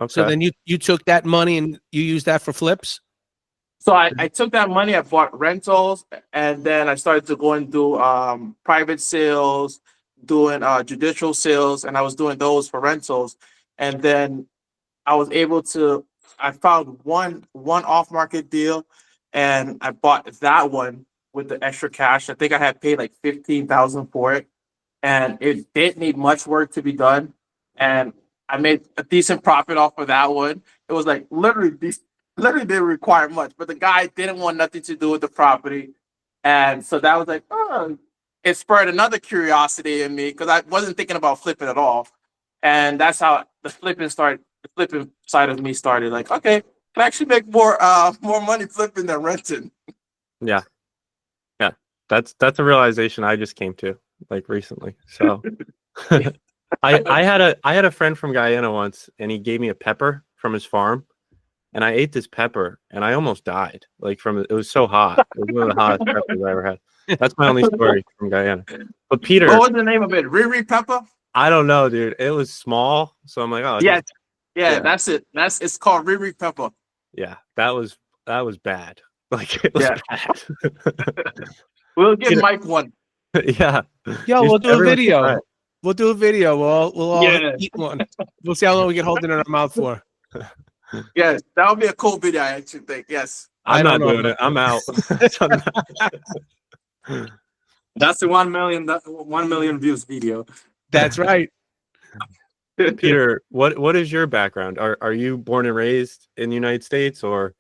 Okay. So then you took that money and you used that for flips? So I took that money, I bought rentals, and then I started to go and do private sales, doing judicial sales, and I was doing those for rentals. And then I found one off-market deal, and I bought that one with the extra cash. I think I had paid like 15,000 for it, and it didn't need much work to be done. And I made a decent profit off of that one. It was like literally didn't require much, but the guy didn't want nothing to do with the property. And so that was like, it spurred another curiosity in me, because I wasn't thinking about flipping at all. And that's how the flipping side of me started. Like, okay, can actually make more money flipping than renting. Yeah. Yeah. That's a realization I just came to like recently. So I had a friend from Guyana once, and he gave me a pepper from his farm, and I ate this pepper and I almost died. Like it was so hot. It was one of the hottest peppers I ever had. That's my only story from Guyana. But Peter, What was the name of it? Riri pepper? I don't know, dude. It was small, so I'm like, oh, Yeah, yeah. that's it. It's called Riri pepper. yeah, that was bad. Like it was Yeah. bad. We'll give Peter- Mike one. yeah. Yo, we'll do a Everyone should try video. it. We'll do a video. We'll all Yeah. eat one. We'll see how long we can hold it in our mouth for. Yes, that would be a cool video. I actually think. Yes. I'm I not don't know doing it. I'm out. That's the 1 million views video. That's right. Peter, what is your background? Are you born and raised in the United States or?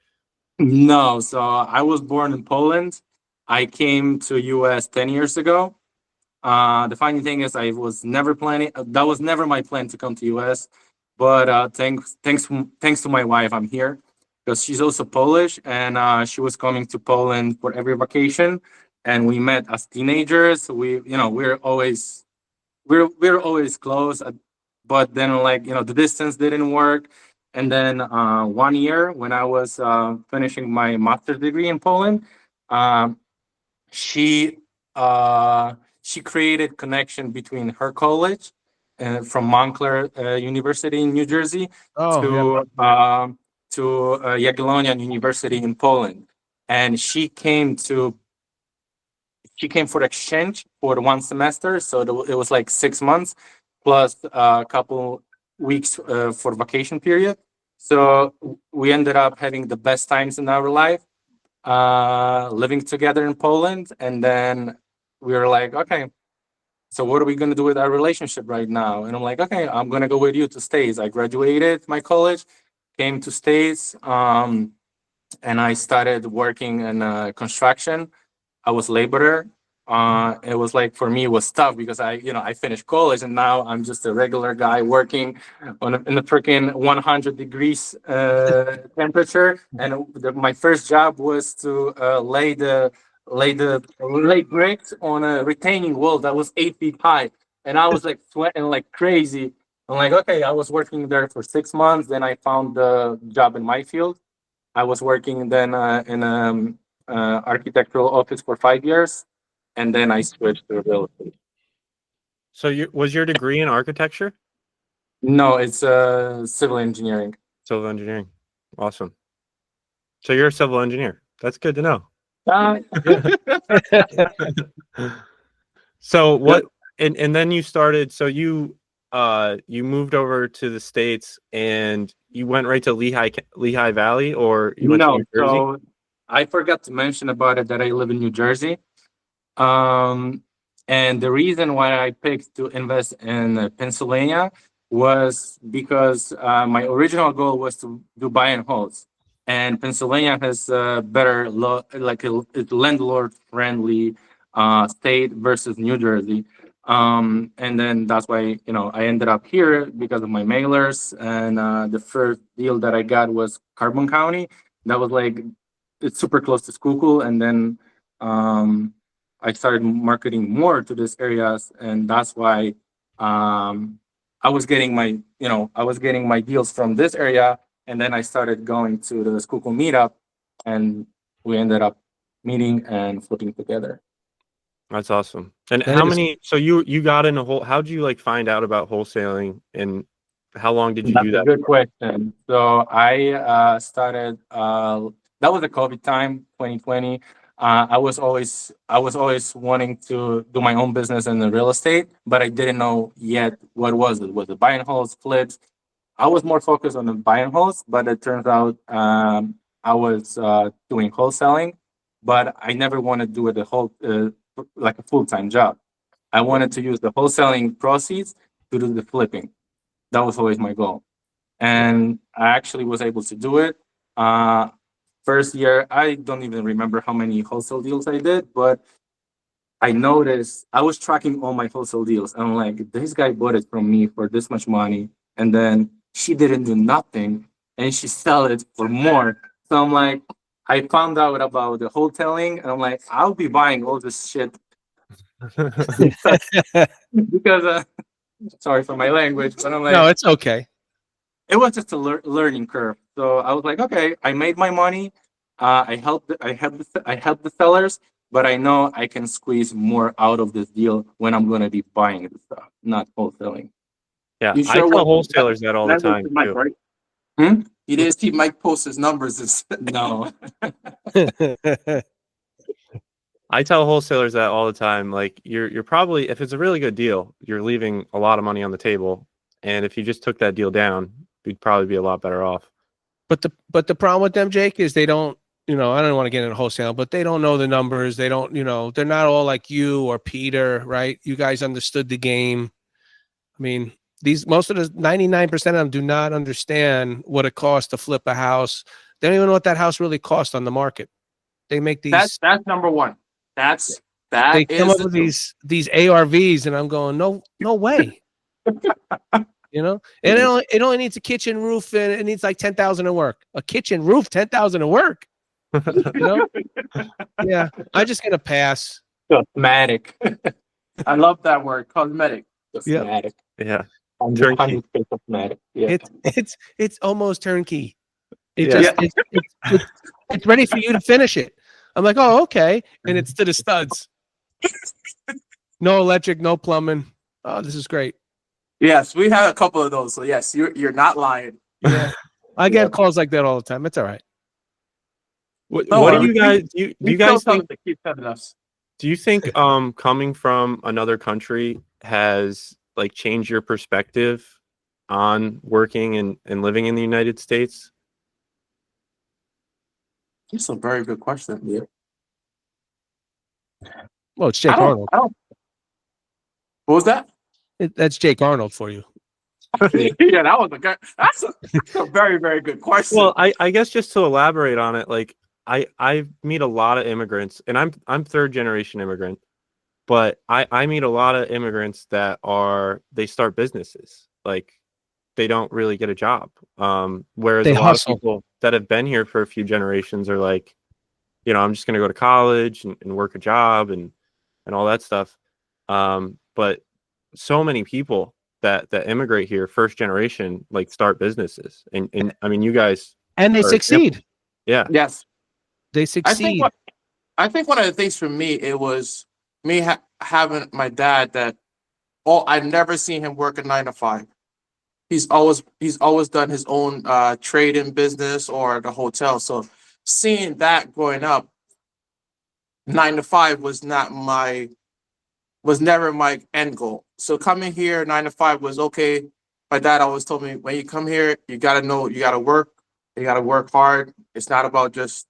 No, so I was born in Poland. I came to US 10 years ago. The funny thing is I was never planning, that was never my plan to come to US, but thanks to my wife, I'm here because she's also Polish, and she was coming to Poland for every vacation, and we met as teenagers. We're always close, but then the distance didn't work. And then 1 year when I was finishing my master's degree in Poland, um, she she created connection between her college from Montclair University in New Jersey Oh, to yeah. Jagiellonian University in Poland, and she came for exchange for 1 semester, so it was like 6 months plus a couple weeks for vacation period. So we ended up having the best times in our life, living together in Poland. And then we were like, okay, so what are we going to do with our relationship right now? And I'm like, okay, I'm going to go with you to States. I graduated my college, came to States, and I started working in construction. I was laborer. It was like, for me, it was tough because I finished college, and now I'm just a regular guy working in the freaking 100 degrees temperature. And my first job was to lay bricks on a retaining wall that was 8 feet high, and I was like sweating like crazy. I'm like, okay, I was working there for 6 months. Then I found the job in my field. I was working then in architectural office for 5 years, and then I switched to real estate. So was your degree in architecture? No, it's civil engineering. Civil engineering. Awesome. So you're a civil engineer. That's good to know. So what? And then you started. So you moved over to the States, and you went right to Lehigh Valley, or you went to New Jersey? So I forgot to mention about it that I live in New Jersey. And the reason why I picked to invest in Pennsylvania was because my original goal was to do buy and holds, and Pennsylvania has a better law, like a landlord friendly state versus New Jersey. And then that's why I ended up here because of my mailers, and the first deal that I got was Carbon County. That was like, it's super close to Schuylkill, and then I started marketing more to these areas, and that's why I was getting my deals from this area, and then I started going to the Schuylkill meetup, and we ended up meeting and flipping together. That's awesome. And That how is- many? So you got in a whole. How'd you like find out about wholesaling, and how long did you That's do that? a good question. So I started. That was the COVID time, 2020. I was always wanting to do my own business in the real estate, but I didn't know yet what was it. Was it buy and holds, flips? I was more focused on the buy and holds, but it turns out I was doing wholesaling, but I never wanted to do it like a full-time job. I wanted to use the wholesaling proceeds to do the flipping. That was always my goal, and I actually was able to do it. First year, I don't even remember how many wholesale deals I did, but I noticed I was tracking all my wholesale deals. And I'm like, this guy bought it from me for this much money, and then she didn't do nothing, and she sell it for more. So I'm like, I found out about the wholesaling, and I'm like, I'll be buying all this shit because sorry for my language, but I'm like, No, it's okay. it was just a learning curve. So I was like, okay, I made my money. I helped the sellers, but I know I can squeeze more out of this deal when I'm going to be buying the stuff, not wholesaling. Yeah, You I sure tell what- wholesalers that all the That was time to Mike, too. right? Hmm? You didn't see Mike post his numbers. No. I tell wholesalers that all the time. Like you're probably, if it's a really good deal, you're leaving a lot of money on the table. And if you just took that deal down, you'd probably be a lot better off. But the problem with them, Jake, is they don't, I don't want to get into wholesale, but they don't know the numbers. They don't, they're not all like you or Peter, right? You guys understood the game. I mean, most of the 99% of them do not understand what it costs to flip a house. They don't even know what that house really costs on the market. They make these, That's number one. they come Is up with these ARVs, and I'm going, no way. And it only needs a kitchen roof, and it needs like 10,000 to work. A kitchen roof, 10,000 to work. Yeah, I'm just gonna pass. Cosmetic. I love that word, cosmetic. Cosmetic. Yeah. 100% cosmetic. Yeah. It's almost turnkey. Yeah. It's ready for you to finish it. I'm like, oh, okay, and it's to the studs. No electric, no plumbing. Oh, this is great. Yes, we have a couple of those. So yes, you're not lying. Yeah, I get calls like that all the time. It's all right. What No, do you guys do you guys think? To keep telling us? Do you think coming from another country has like changed your perspective on working and living in the United States? That's a very good question. Yeah. Well, it's Jake Arnold. What was that? That's Jake Arnold for you. Yeah, that was a good. That's a very, very good question. Well, I guess just to elaborate on it, like I meet a lot of immigrants, and I'm third generation immigrant, but I meet a lot of immigrants that they start businesses. Like they don't really get a job. Whereas They a lot hustle. of people that have been here for a few generations are like, I'm just gonna go to college and work a job and all that stuff. But so many people that immigrate here, first generation, like start businesses, and I mean, you guys, And they are succeed. yeah, yes, They I succeed. think one of the things for me it was me having my dad that I've never seen him work a 9 to 5. He's always done his own trade in business or the hotel. So seeing that growing up, 9 to 5 was never my end goal. So coming here 9 to 5 was okay. My dad always told me when you come here, you gotta know you gotta work hard. It's not about just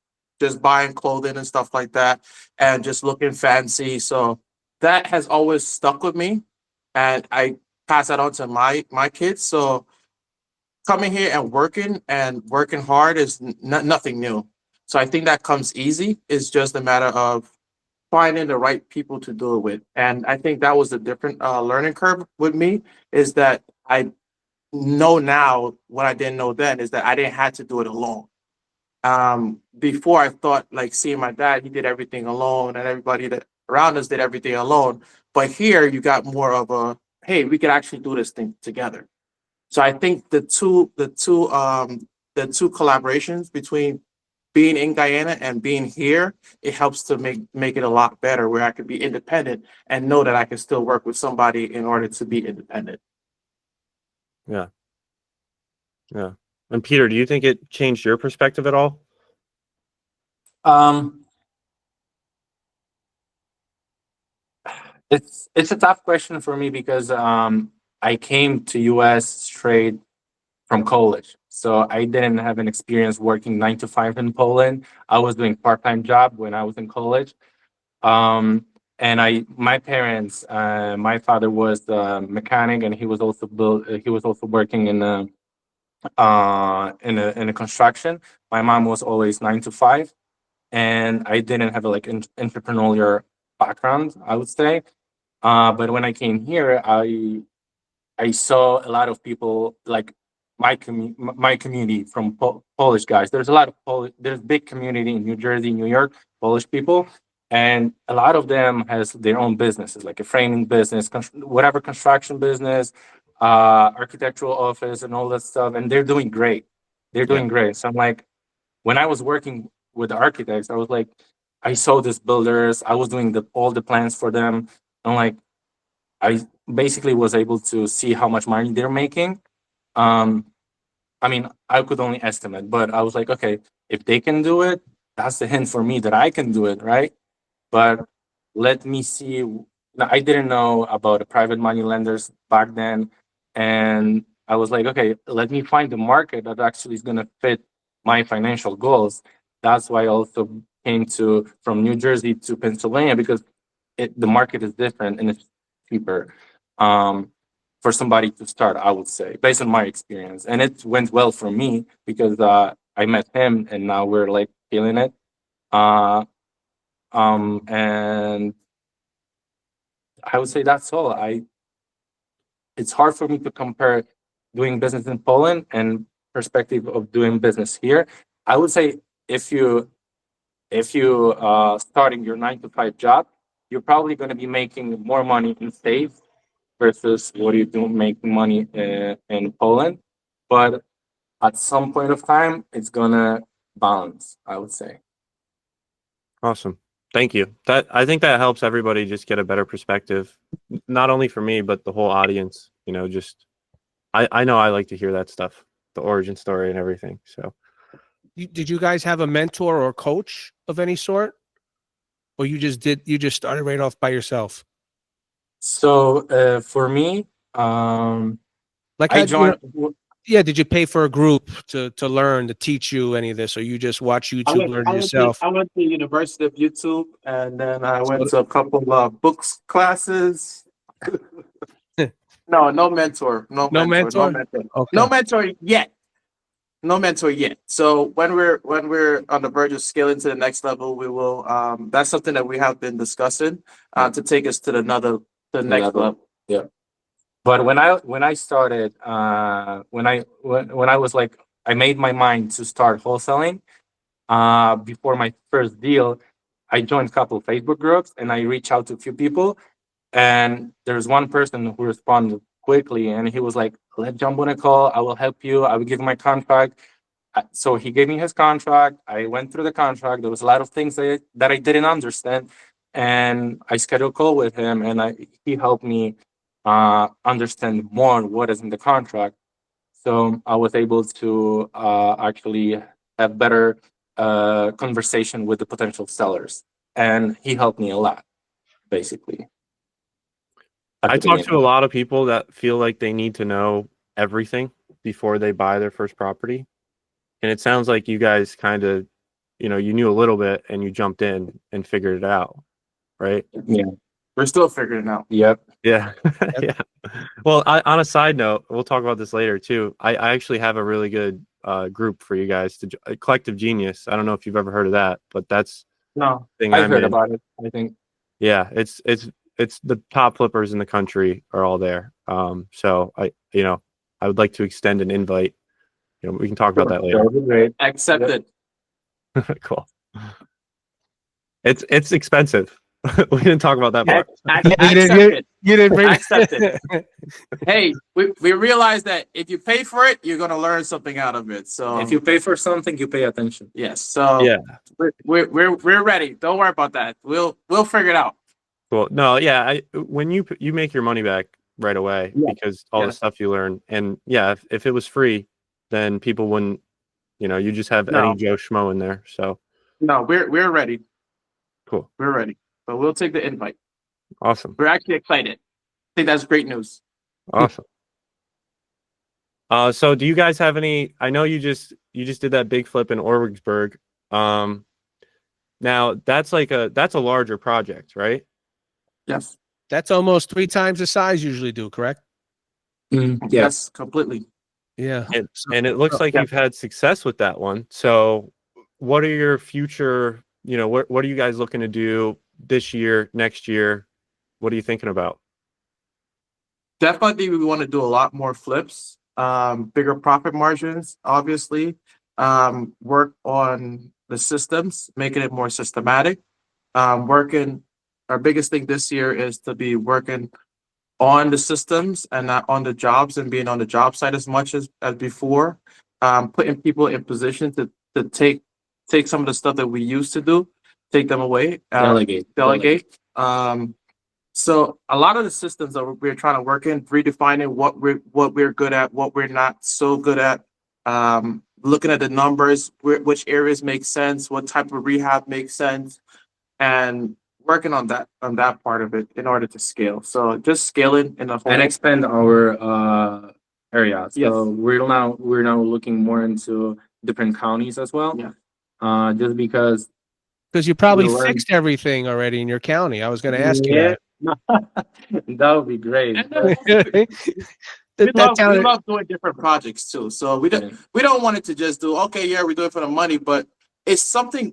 buying clothing and stuff like that and just looking fancy. So that has always stuck with me, and I pass that on to my kids. So coming here and working hard is nothing new. So I think that comes easy. It's just a matter of finding the right people to do it with. And I think that was the different learning curve with me is that I know now what I didn't know then is that I didn't have to do it alone. Before I thought like seeing my dad, he did everything alone and everybody that around us did everything alone. But here you got more of a, hey, we could actually do this thing together. So I think the two collaborations between being in Guyana and being here, it helps to make it a lot better where I could be independent and know that I can still work with somebody in order to be independent. yeah. And Peter, do you think it changed your perspective at all? It's a tough question for me because I came to US straight from college. So I didn't have an experience working 9 to 5 in Poland. I was doing part-time job when I was in college. And my parents, my father was a mechanic, and he was also working in a construction. My mom was always 9 to 5, and I didn't have entrepreneurial background, I would say. But when I came here, I saw a lot of people like my community from Polish guys. There's a lot of there's big community in New Jersey, New York, Polish people, and a lot of them has their own businesses, like a framing business, whatever construction business, architectural office, and all that stuff, and they're doing great. They're doing great. So I'm like, when I was working with the architects, I was like, I saw these builders, I was doing all the plans for them. I'm like, I basically was able to see how much money they're making. I mean, I could only estimate, but I was like, okay, if they can do it, that's the hint for me that I can do it, right? But let me see. Now, I didn't know about the private money lenders back then. And I was like, okay, let me find the market that actually is going to fit my financial goals. That's why I also came from New Jersey to Pennsylvania, because the market is different and it's cheaper for somebody to start, I would say, based on my experience. And it went well for me because I met him and now we're like feeling it. And I would say that's all. It's hard for me to compare doing business in Poland and perspective of doing business here. I would say if you starting your 9-to-5 job, you're probably going to be making more money in States versus what you do making money in Poland. But at some point of time, it's gonna balance, I would say. Awesome. Thank you. I think that helps everybody just get a better perspective, not only for me, but the whole audience. You know, just I know I like to hear that stuff, the origin story and everything. So Did you guys have a mentor or coach of any sort? Or you just started right off by yourself? So for me, Like I joined. Yeah, did you pay for a group to learn, to teach you any of this, or you just watch YouTube, learn it yourself? I went to University of YouTube, and then I went to a couple of books classes. No mentor. No mentor? Okay. No mentor yet. No mentor yet. So when we're on the verge of scaling to the next level, we will. That's something that we have been discussing to take us to the next level. Yeah. But when I started, when I was like, I made my mind to start wholesaling. Before my first deal, I joined a couple of Facebook groups and I reached out to a few people. And there's one person who responded quickly, and he was like, "Let's jump on a call. I will help you. I will give you my contract." So he gave me his contract. I went through the contract. There was a lot of things that I didn't understand, and I scheduled a call with him, and he helped me understand more what is in the contract. So I was able to actually have better conversation with the potential sellers, and he helped me a lot, basically. I talk to a lot of people that feel like they need to know everything before they buy their first property. And it sounds like you guys kind of, you knew a little bit and you jumped in and figured it out, right? Yeah. We're still figuring it out. Yep. Yeah. Yeah. Well, on a side note, we'll talk about this later too. I actually have a really good group for you guys, Collective Genius. I don't know if you've ever heard of that, but that's No, I've heard about it, I think. Yeah, it's the top flippers in the country are all there. So I would like to extend an invite. We can talk about that later. That would be great. accepted. Cool. It's expensive. We didn't talk about that part. Accepted. You didn't bring Accepted. Hey, we realize that if you pay for it, you're gonna learn something out of it. So If you pay for something, you pay attention. yes, so Yeah. we're ready. Don't worry about that. We'll figure it out. Cool. No, yeah. When you make your money back right away because all the Yeah. stuff you learn, and yeah, if it was free, then people wouldn't. You just have any Joe Schmo in there. So No, we're ready. cool. We're ready. But we'll take the invite. Awesome. We're actually excited. I think that's great news. Awesome. So do you guys have any? I know you just did that big flip in Orwigsburg. Now that's a larger project, right? Yes. That's almost 3 times the size you usually do, correct? Yes, completely. Yeah. And it looks like you've had success with that one. So what are your future? What are you guys looking to do this year, next year? What are you thinking about? Definitely, we want to do a lot more flips. bigger profit margins, obviously. Work on the systems, making it more systematic. Working, our biggest thing this year is to be working on the systems and not on the jobs and being on the job site as much as before. Putting people in position to take some of the stuff that we used to do, take them away. Delegate. So a lot of the systems that we're trying to work in, redefining what we're good at, what we're not so good at. Looking at the numbers, which areas make sense, what type of rehab makes sense, and working on that part of it in order to scale. So just scaling in the whole And expand our area. So Yes. we're now looking more into different counties as well. Yeah. Just because you probably we learned- fixed everything already in your county. I was going to ask you Yeah. that. That would be great. We That town- love doing different projects too. So we don't want it to just do, okay, yeah, we do it for the money, but it's something,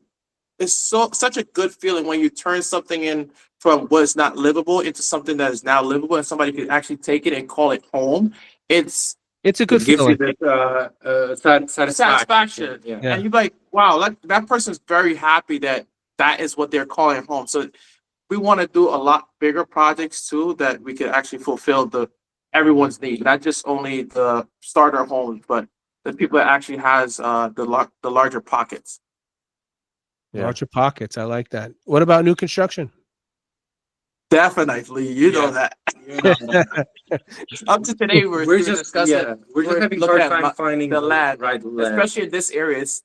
it's such a good feeling when you turn something in from what is not livable into something that is now livable and somebody could actually take it and call it home. It's a good It gives you feeling. this satisfaction. Yeah. Yeah. And you're like, wow, that person's very happy that is what they're calling home. So we want to do a lot bigger projects too, that we could actually fulfill everyone's need, not just only the starter homes, but the people that actually has the larger pockets. Yeah. Larger pockets. I like that. What about new construction? Definitely, you know that. Up to today, we're just discussing. We're just having looking hard at time finding the land, right land. especially in this area. It's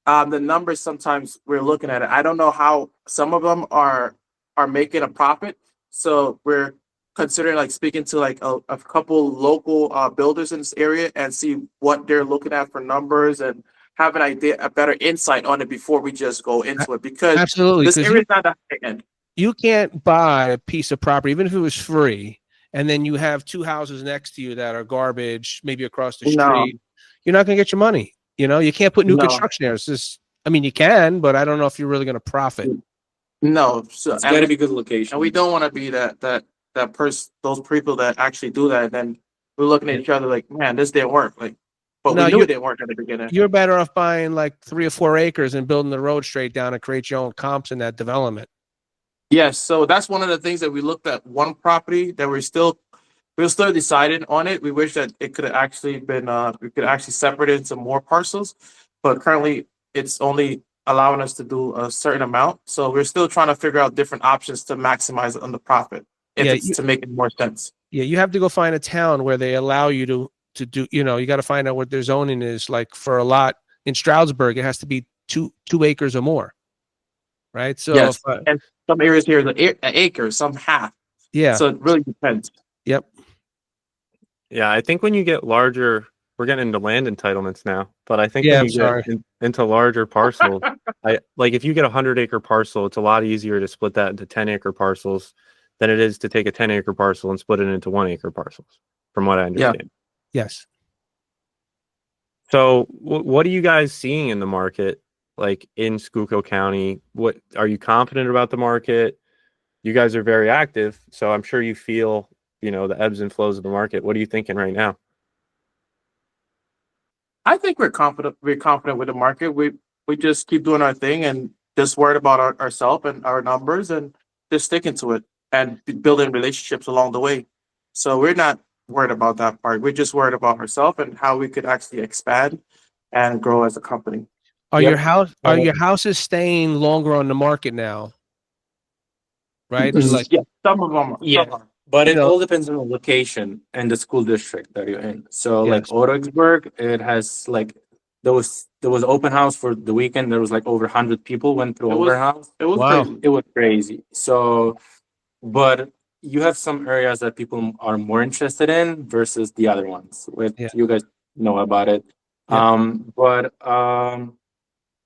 the numbers sometimes we're looking at it. I don't know how some of them are making a profit. So we're considering like speaking to like a couple local builders in this area and see what they're looking at for numbers and have an idea, a better insight on it before we just go into it, because Absolutely. this 'cause area is not the high end. you can't buy a piece of property, even if it was free, and then you have two houses next to you that are garbage, maybe across the No. street. You're not going to get your money. You know, you can't put new No. construction there. It's just, I mean, you can, but I don't know if you're really going to profit. No, so It's got to be good location. and we don't want to be that person, those people that actually do that. And then we're looking at each other like, man, this didn't work. Like, but No, we knew you- it didn't work at the beginning. You're better off buying like 3 or 4 acres and building the road straight down and create your own comps in that development. Yes, so that's one of the things that we looked at one property that we're still deciding on it. We wish that it could have actually been we could actually separate it into more parcels, but currently it's only allowing us to do a certain amount. So we're still trying to figure out different options to maximize on the profit to make it more sense. Yeah, you have to go find a town where they allow you to do, you know, you got to find out what their zoning is. Like for a lot in Stroudsburg, it has to be two acres or more. Right. So Yes, and some areas here is an acre, some half. yeah. So it really depends. Yep. Yeah, I think when you get larger, we're getting into land entitlements now, but I think Yeah, when I'm you sorry. get into larger parcels, like if you get a 100-acre parcel, it's a lot easier to split that into 10-acre parcels than it is to take a 10-acre parcel and split it into 1-acre parcels, from what I understand. Yes. So what are you guys seeing in the market, like in Schuylkill County? What are you confident about the market? You guys are very active, so I'm sure you feel, you know, the ebbs and flows of the market. What are you thinking right now? I think we're confident. We're confident with the market. We just keep doing our thing and just worried about ourselves and our numbers and just sticking to it and building relationships along the way. So we're not worried about that part. We're just worried about ourselves and how we could actually expand and grow as a company. Are Yep. your houses staying longer on the market now? Right? Mhm. Like Yeah, some of them. Yeah. Some are. But it You know- all depends on the location and the school district that you're in. So like Yes. Orangeburg, it has like there was open house for the weekend. There was like over 100 people went through It was- open house. It was Wow. crazy. It was crazy. So, but you have some areas that people are more interested in versus the other ones, which Yeah. you guys know about it. Yeah. But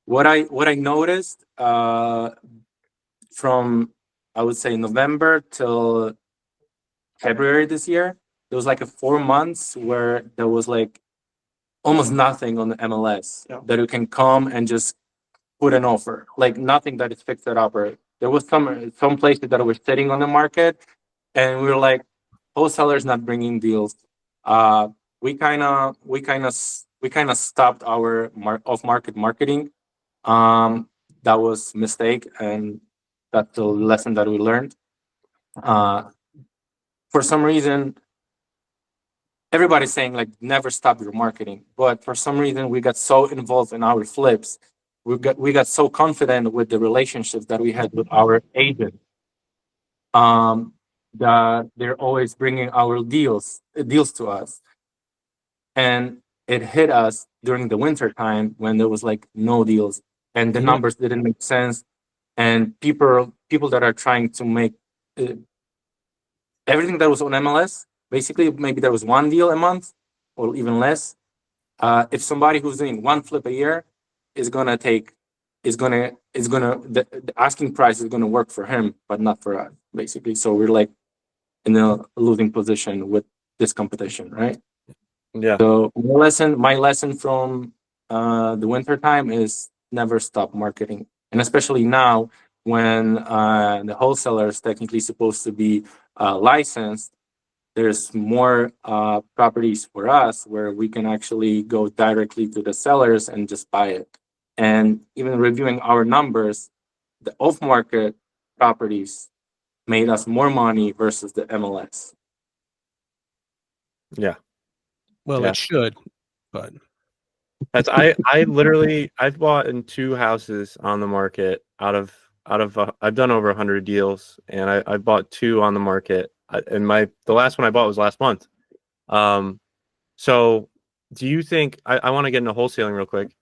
what I noticed from I would say November till February this year, there was like a 4 months where there was like almost nothing on the MLS Yeah. that you can come and just put an offer, like nothing that is fixed up. Or there was some places that were sitting on the market, and we were like, wholesalers not bringing deals. we kind of stopped our off-market marketing. That was mistake, and that's the lesson that we learned. For some reason, everybody's saying like never stop your marketing, but for some reason we got so involved in our flips, we got so confident with the relationships that we had with our agent, that they're always bringing our deals to us, and it hit us during the winter time when there was like no deals and the Yeah. numbers didn't make sense, and people that are trying to make uh, everything that was on MLS, basically maybe there was one deal a month or even less. If somebody who's doing one flip a year is gonna take the asking price is gonna work for him, but not for us, basically. So we're like in a losing position with this competition, right? Yeah. So my lesson from the winter time is never stop marketing, and especially now when the wholesaler is technically supposed to be licensed. There's more properties for us where we can actually go directly to the sellers and just buy it. And even reviewing our numbers, the off-market properties made us more money versus the MLS. Yeah. Well, Yeah. it should, but I literally I've bought in 2 houses on the market out of I've done over 100 deals, and I bought 2 on the market, and the last one I bought was last month. So do you think I want to get into wholesaling real quick?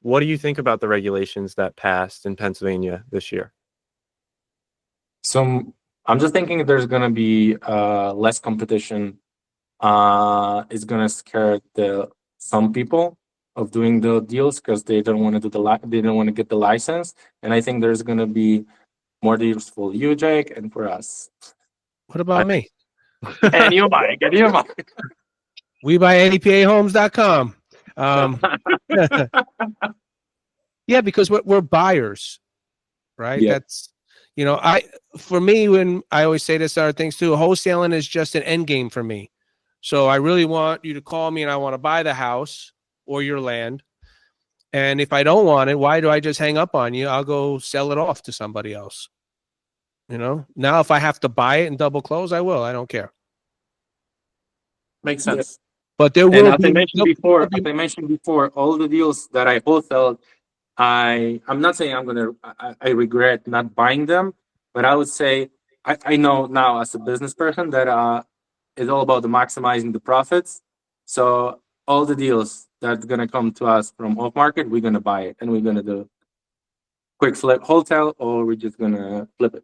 What do you think about the regulations that passed in Pennsylvania this year? So I'm just thinking there's gonna be less competition. It's gonna scare some people of doing the deals because they don't want to they don't want to get the license, and I think there's gonna be more deals for you, Jake, and for us. what about me? And you, Mike. And you, Mike. We buy ADPAhomes.com. Yeah, because we're buyers, right? Yeah. That's, for me, when I always say this other things too, wholesaling is just an end game for me. So I really want you to call me and I want to buy the house or your land. And if I don't want it, why do I just hang up on you? I'll go sell it off to somebody else. Now if I have to buy it and double close, I will. I don't care. Makes sense. But there And will as be I mentioned before, all the deals that I wholesaled, I'm not saying I regret not buying them, but I would say I know now as a business person that it's all about the maximizing the profits. So all the deals that's gonna come to us from off market, we're gonna buy it and we're gonna do quick flip wholesale, or we're just gonna flip it.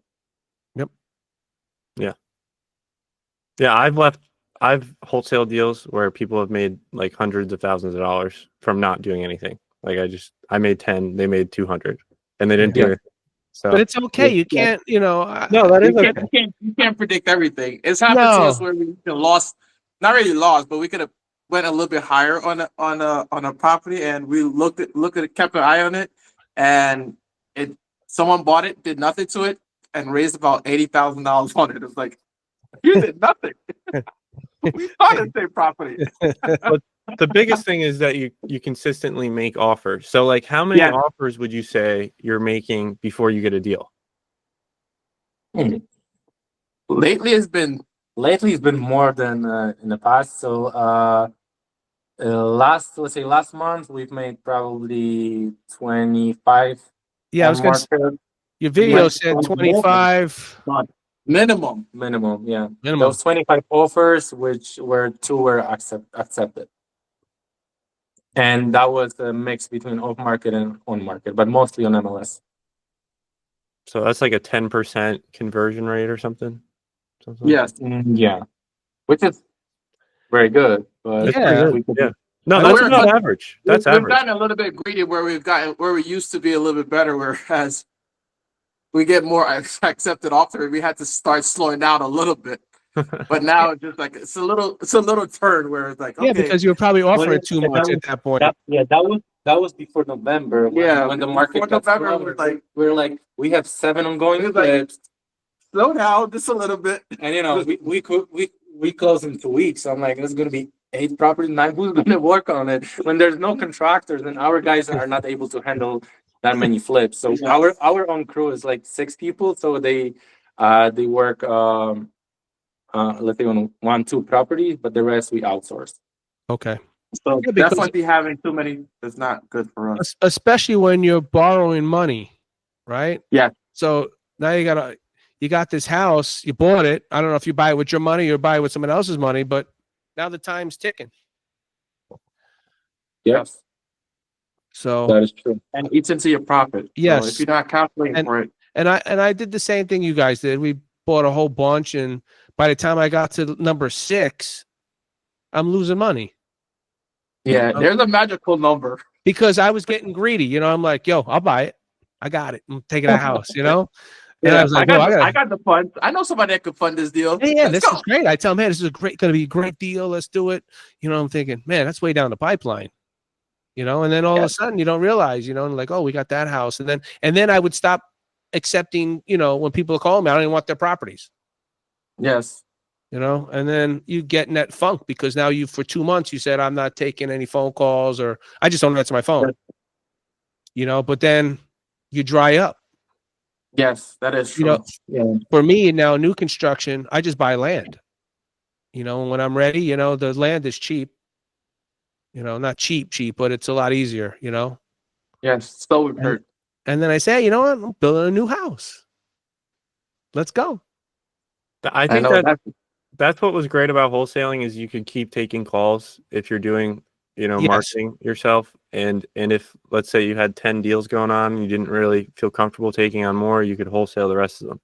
Yeah, I've wholesale deals where people have made like hundreds of thousands of dollars from not doing anything. Like I made 10, they made 200, and they didn't do anything. So, but it's okay. You can't, no, that is okay. You can't predict everything. It's happened to us where we lost, not really lost, but we could have went a little bit higher on a property, and we looked at it, kept an eye on it, and someone bought it, did nothing to it, and raised about $80,000 on it. It's like, you did nothing. We bought the same property. But the biggest thing is that you consistently make offers. So like, how many offers would you say you're making before you get a deal? Lately it's been more than in the past. So last month we've made probably 25. Yeah, I was going to say, your video said 25. Minimum. Yeah. Those 25 offers, which were 2 were accepted. And that was a mix between off market and on market, but mostly on MLS. So that's like a 10% conversion rate or something. Yes. Yeah. Which is very good. But No, that's about average. That's average. We've gotten a little bit greedy where we used to be a little bit better, whereas we get more accepted often. We had to start slowing down a little bit, but now it's just like it's a little turn where it's like, okay. Yeah, because you were probably offering too much at that point. That was before November. When the market got November, we have 7 ongoing flips. Slow down just a little bit, and we close in 2 weeks. So I'm like, it's gonna be 8 properties, 9, who's going to work on it when there's no contractors and our guys are not able to handle that many flips. So our own crew is like 6 people, so they work let's say on 1, 2 properties, but the rest we outsource. Okay. So Yeah, because- definitely having too many is not good for us. Especially when you're borrowing money, right? Yeah. So now you got this house, you bought it. I don't know if you buy it with your money or buy it with someone else's money, but now the time's ticking. Yes, So that is true. And eats into your profit. Yes. So if you're not calculating for it. and I did the same thing you guys did. We bought a whole bunch, and by the time I got to number 6, I'm losing money. Yeah, there's a magical number. Because I was getting greedy. You know, I'm like, yo, I'll buy it. I got it. I'm taking a house, you know? And I was like, I got the funds. I know somebody that could fund this deal. yeah, Let's this go. is great. I tell them, man, this is going to be a great deal. Let's do it. You know, I'm thinking, man, that's way down the pipeline. You know, and then all of a sudden you don't realize, you know, and like, oh, we got that house. And then I would stop accepting, you know, when people call me, I don't even want their properties. Yes. You know, and then you get in that funk because now for 2 months you said, I'm not taking any phone calls, or I just don't answer my phone. You know, but then you dry up. Yes, that is true. You know, for me now, new construction, I just buy land. You know, when I'm ready, you know, the land is cheap. You know, not cheap, but it's a lot easier, you know? Yes, so we've heard. And then I say, you know what? I'm building a new house. Let's go. I think that's what was great about wholesaling is you could keep taking calls if you're doing, you know, marketing yourself. And if, let's say you had 10 deals going on, and you didn't really feel comfortable taking on more, you could wholesale the rest of them.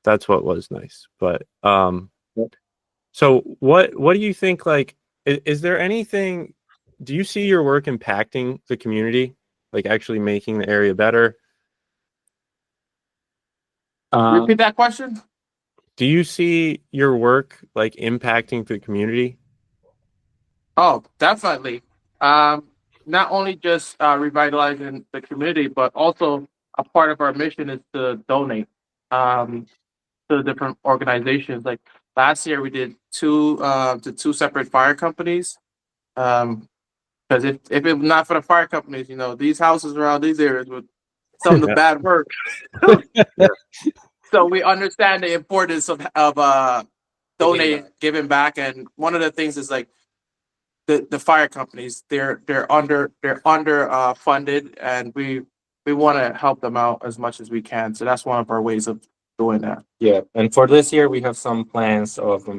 That's what was nice. But so what do you think, like, is there anything, do you see your work impacting the community, like actually making the area better? Repeat that question. Do you see your work like impacting the community? Oh, definitely. Not only just revitalizing the community, but also a part of our mission is to donate to different organizations. Like last year, we did to 2 separate fire companies. Because if it was not for the fire companies, you know, these houses around these areas would some of the bad work. So we understand the importance of donating, giving back, and one of the things is like the fire companies. They're under funded, and we want to help them out as much as we can. So that's one of our ways of doing that. Yeah, and for this year we have some plans of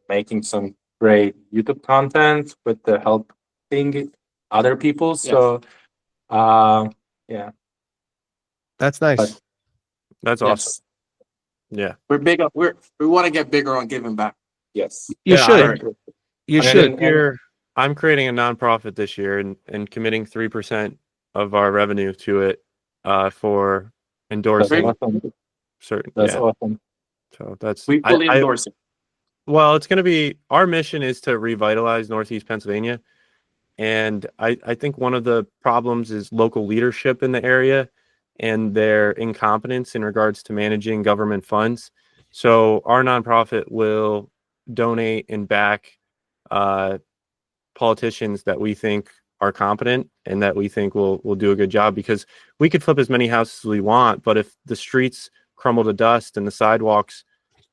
making some great YouTube content with the helping other people. So, yeah, That's nice. But- That's awesome. Yeah, We're big up. We want to get bigger on giving back. yes, You should. You And should. then I'm creating a nonprofit this year and committing 3% of our revenue to it for endorsing certain. That's awesome. So that's We fully endorse it. Well, it's going to be, our mission is to revitalize Northeast Pennsylvania. And I think one of the problems is local leadership in the area and their incompetence in regards to managing government funds. So our nonprofit will donate and back politicians that we think are competent and that we think will do a good job, because we could flip as many houses as we want, but if the streets crumble to dust and the sidewalks,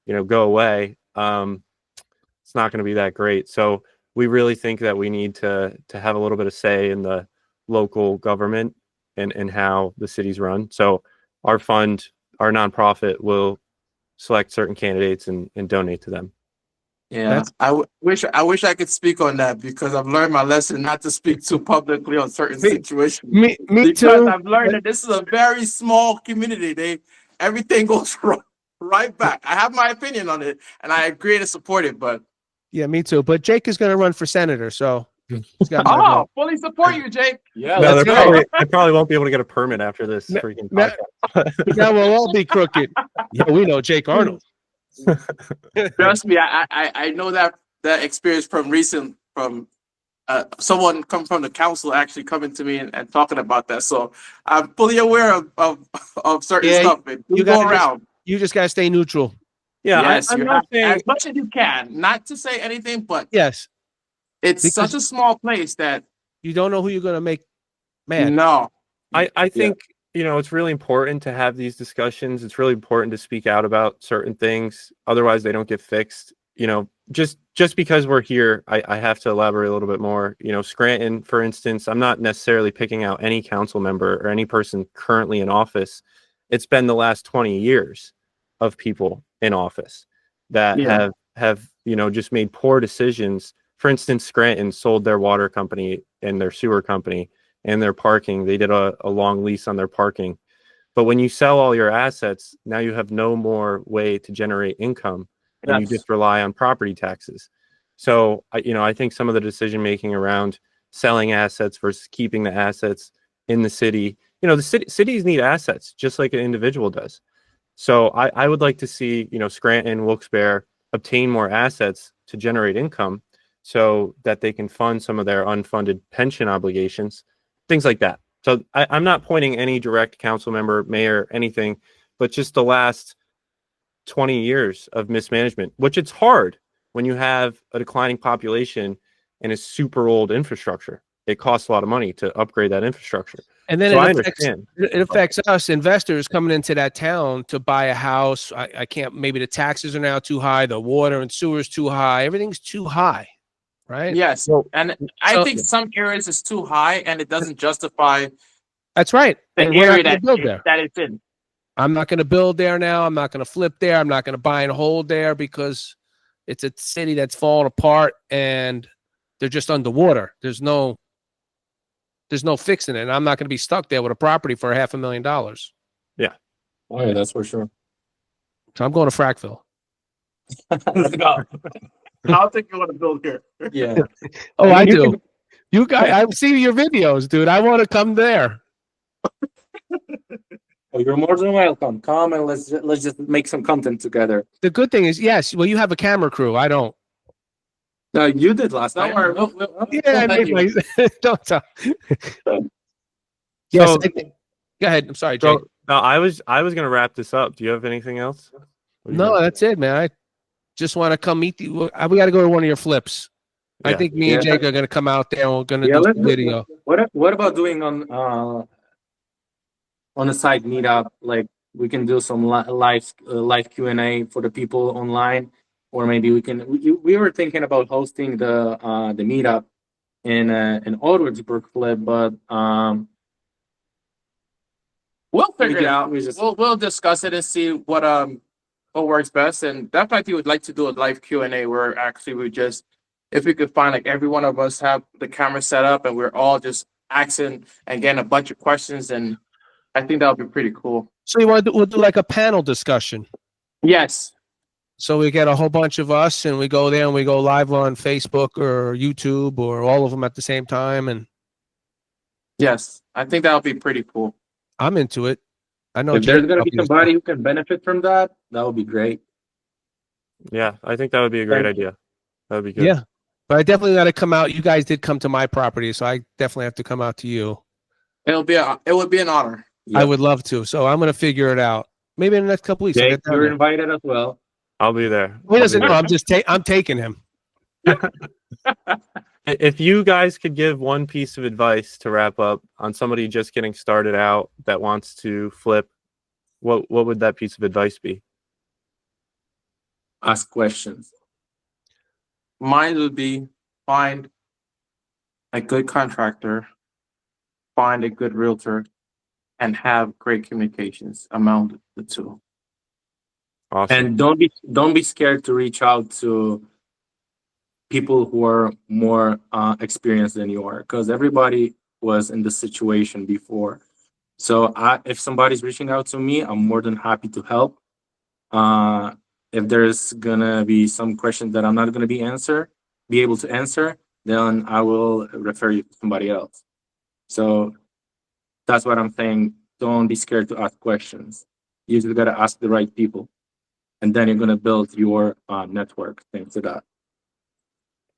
you know, go away, it's not going to be that great. So we really think that we need to have a little bit of say in the local government and how the cities run. So our fund, our nonprofit, will select certain candidates and donate to them. Yeah, I wish I could speak on that, because I've learned my lesson not to speak too publicly on certain situations. Me Because too. I've learned that this is a very small community. Everything goes right back. I have my opinion on it, and I agree to support it. But Yeah, me too. But Jake is going to run for senator, so he's got my vote. fully support you, Jake. Yeah, No, let's go. I probably won't be able to get a permit after this freaking podcast. Now we'll all be crooked. Yeah, we know Jake Arnold. Trust me, I know that experience from someone come from the council actually coming to me and talking about that. So I'm fully aware of certain stuff. You go around. You just got to stay neutral. Yeah, Yes, I'm you not have, saying as much as you can, not to say anything, but Yes. It's Because such a small place that you don't know who you're gonna make mad. no. I think it's really important to have these discussions. It's really important to speak out about certain things. Otherwise, they don't get fixed. Just because we're here, I have to elaborate a little bit more. Scranton, for instance, I'm not necessarily picking out any council member or any person currently in office. It's been the last 20 years of people in office that Yeah. have just made poor decisions. For instance, Scranton sold their water company and their sewer company and their parking. They did a long lease on their parking. But when you sell all your assets, now you have no more way to generate income, and you Yes. just rely on property taxes. So I think some of the decision making around selling assets versus keeping the assets in the city, cities need assets just like an individual does. So I would like to see, Scranton, Wilkes-Barre obtain more assets to generate income so that they can fund some of their unfunded pension obligations, things like that. So I'm not pointing any direct council member, mayor, anything, but just the last 20 years of mismanagement, which it's hard when you have a declining population and a super old infrastructure. It costs a lot of money to upgrade that infrastructure. And then So I it affects understand. it affects us investors coming into that town to buy a house. I can't. Maybe the taxes are now too high. The water and sewer is too high. Everything's too high, right? Yes. Well, And I so- think some areas is too high and it doesn't justify That's right. the And we're area not going to build there. that it's in. I'm not going to build there now. I'm not going to flip there. I'm not going to buy and hold there because it's a city that's falling apart and they're just underwater. There's no fixing it. And I'm not going to be stuck there with a property for $500,000. Oh yeah, that's for sure. So I'm going to Frackville. Let's go. I don't think you want to build here. Yeah. Oh, I I mean, do. You guys, I've seen your videos, dude. I want to come there. Oh, you're more than welcome. Come and let's just make some content together. The good thing is, yes, well, you have a camera crew. I don't. No, you did last Don't time. worry. Yeah, I made my. Don't talk. So- Yes, I think. Go ahead. I'm sorry, Jake. So, no, I was going to wrap this up. Do you have anything else? What do you No, got? that's it, man. I just want to come meet you. We got to go to one of your flips. I Yeah. think me and Yeah. Jake are going to come out there and we're going to Yeah, do let's some video. What about doing on a side meetup? Like we can do some live Q&A for the people online, or maybe we were thinking about hosting the meetup in Edwardsburg flip, but We'll figure it out. we just- We'll discuss it and see what works best. And definitely would like to do a live Q&A where actually we just, if we could find like every one of us have the camera set up and we're all just asking and getting a bunch of questions, and I think that would be pretty cool. So we'll do like a panel discussion. Yes. So we get a whole bunch of us and we go there and we go live on Facebook or YouTube or all of them at the same time. And Yes. I think that would be pretty cool. I'm into it. I know if there's Jake gonna will be somebody who can benefit from that, that would be great. Yeah, I think that would be a great Thank idea. That would be good. Yeah. But I definitely got to come out. You guys did come to my property, so I definitely have to come out to you. It would be an honor. I would love to. So I'm going to figure it out. Maybe in the next couple weeks. I'll Jake, get down you're there. invited as well. I'll be there. He doesn't I'll know. be there. I'm taking him. If you guys could give one piece of advice to wrap up on somebody just getting started out that wants to flip, what would that piece of advice be? Ask questions. Mine would be find a good contractor, find a good realtor, and have great communications among the two. Awesome. And don't be scared to reach out to people who are more experienced than you are, because everybody was in this situation before. So if somebody's reaching out to me, I'm more than happy to help. If there's gonna be some question that I'm not gonna be able to answer, then I will refer you to somebody else. So that's what I'm saying. Don't be scared to ask questions. You just gotta ask the right people, and then you're gonna build your network. Thanks to that.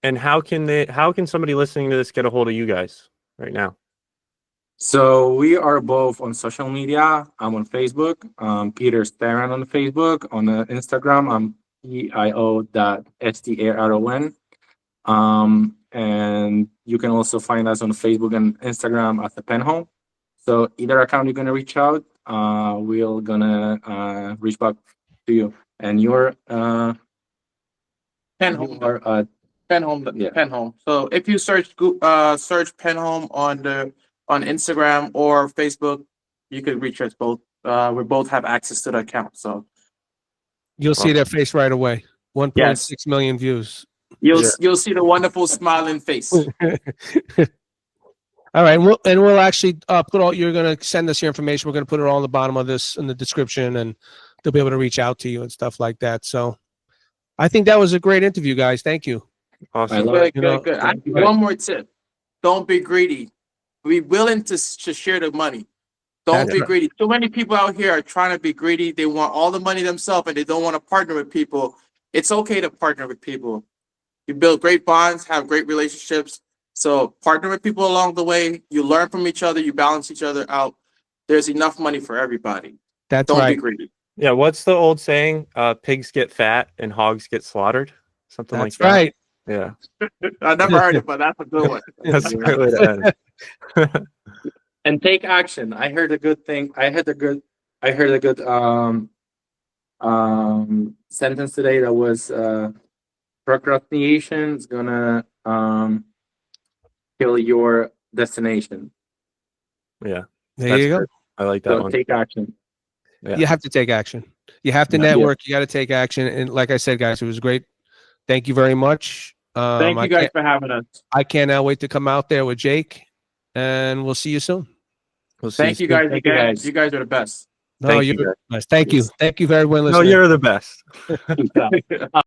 And how can somebody listening to this get a hold of you guys right now? So we are both on social media. I'm on Facebook. Peter Staran on Facebook. On Instagram, I'm PIO.STARON. and you can also find us on Facebook and Instagram at the Pen Home. So either account you're gonna reach out, we're gonna reach back to you. And you're Pen Home. you are Pen Home. Yeah. Pen Home. So if you search search Pen Home on Instagram or Facebook, you could reach us both. We both have access to the account, so You'll see their face right away. 1.6 Yes. million views. you'll see the wonderful smiling face. All right, and we'll actually put all. You're gonna send us your information. We're gonna put it all on the bottom of this in the description, and they'll be able to reach out to you and stuff like that. So, I think that was a great interview, guys. Thank you. Awesome. Good, You know, good, good. One more tip: don't be greedy. Be willing to share the money. Don't That's be right. greedy. Too many people out here are trying to be greedy. They want all the money themselves, and they don't want to partner with people. It's okay to partner with people. You build great bonds, have great relationships. So partner with people along the way. You learn from each other. You balance each other out. There's enough money for everybody. That's Don't right. be greedy. Yeah, what's the old saying? Pigs get fat and hogs get slaughtered. Something That's like that. right. Yeah, I never heard it, but that's a good one. that's a great way to end. and take action. I heard a good thing. I heard a good sentence today that was procrastination is gonna kill your destination. Yeah, There that's you go. good. I like that So one. take action. Yeah. You have to take action. You have to Yeah. network. You got to take action. And like I said, guys, it was great. Thank you very much. Thank you guys for having us. I cannot wait to come out there with Jake, and we'll see you soon. We'll see Thank you soon. guys Thank you, again. guys. You guys are the best. No, Thank you, you're guys. the best. Thank you. Thank you for everyone No, listening. you're the best.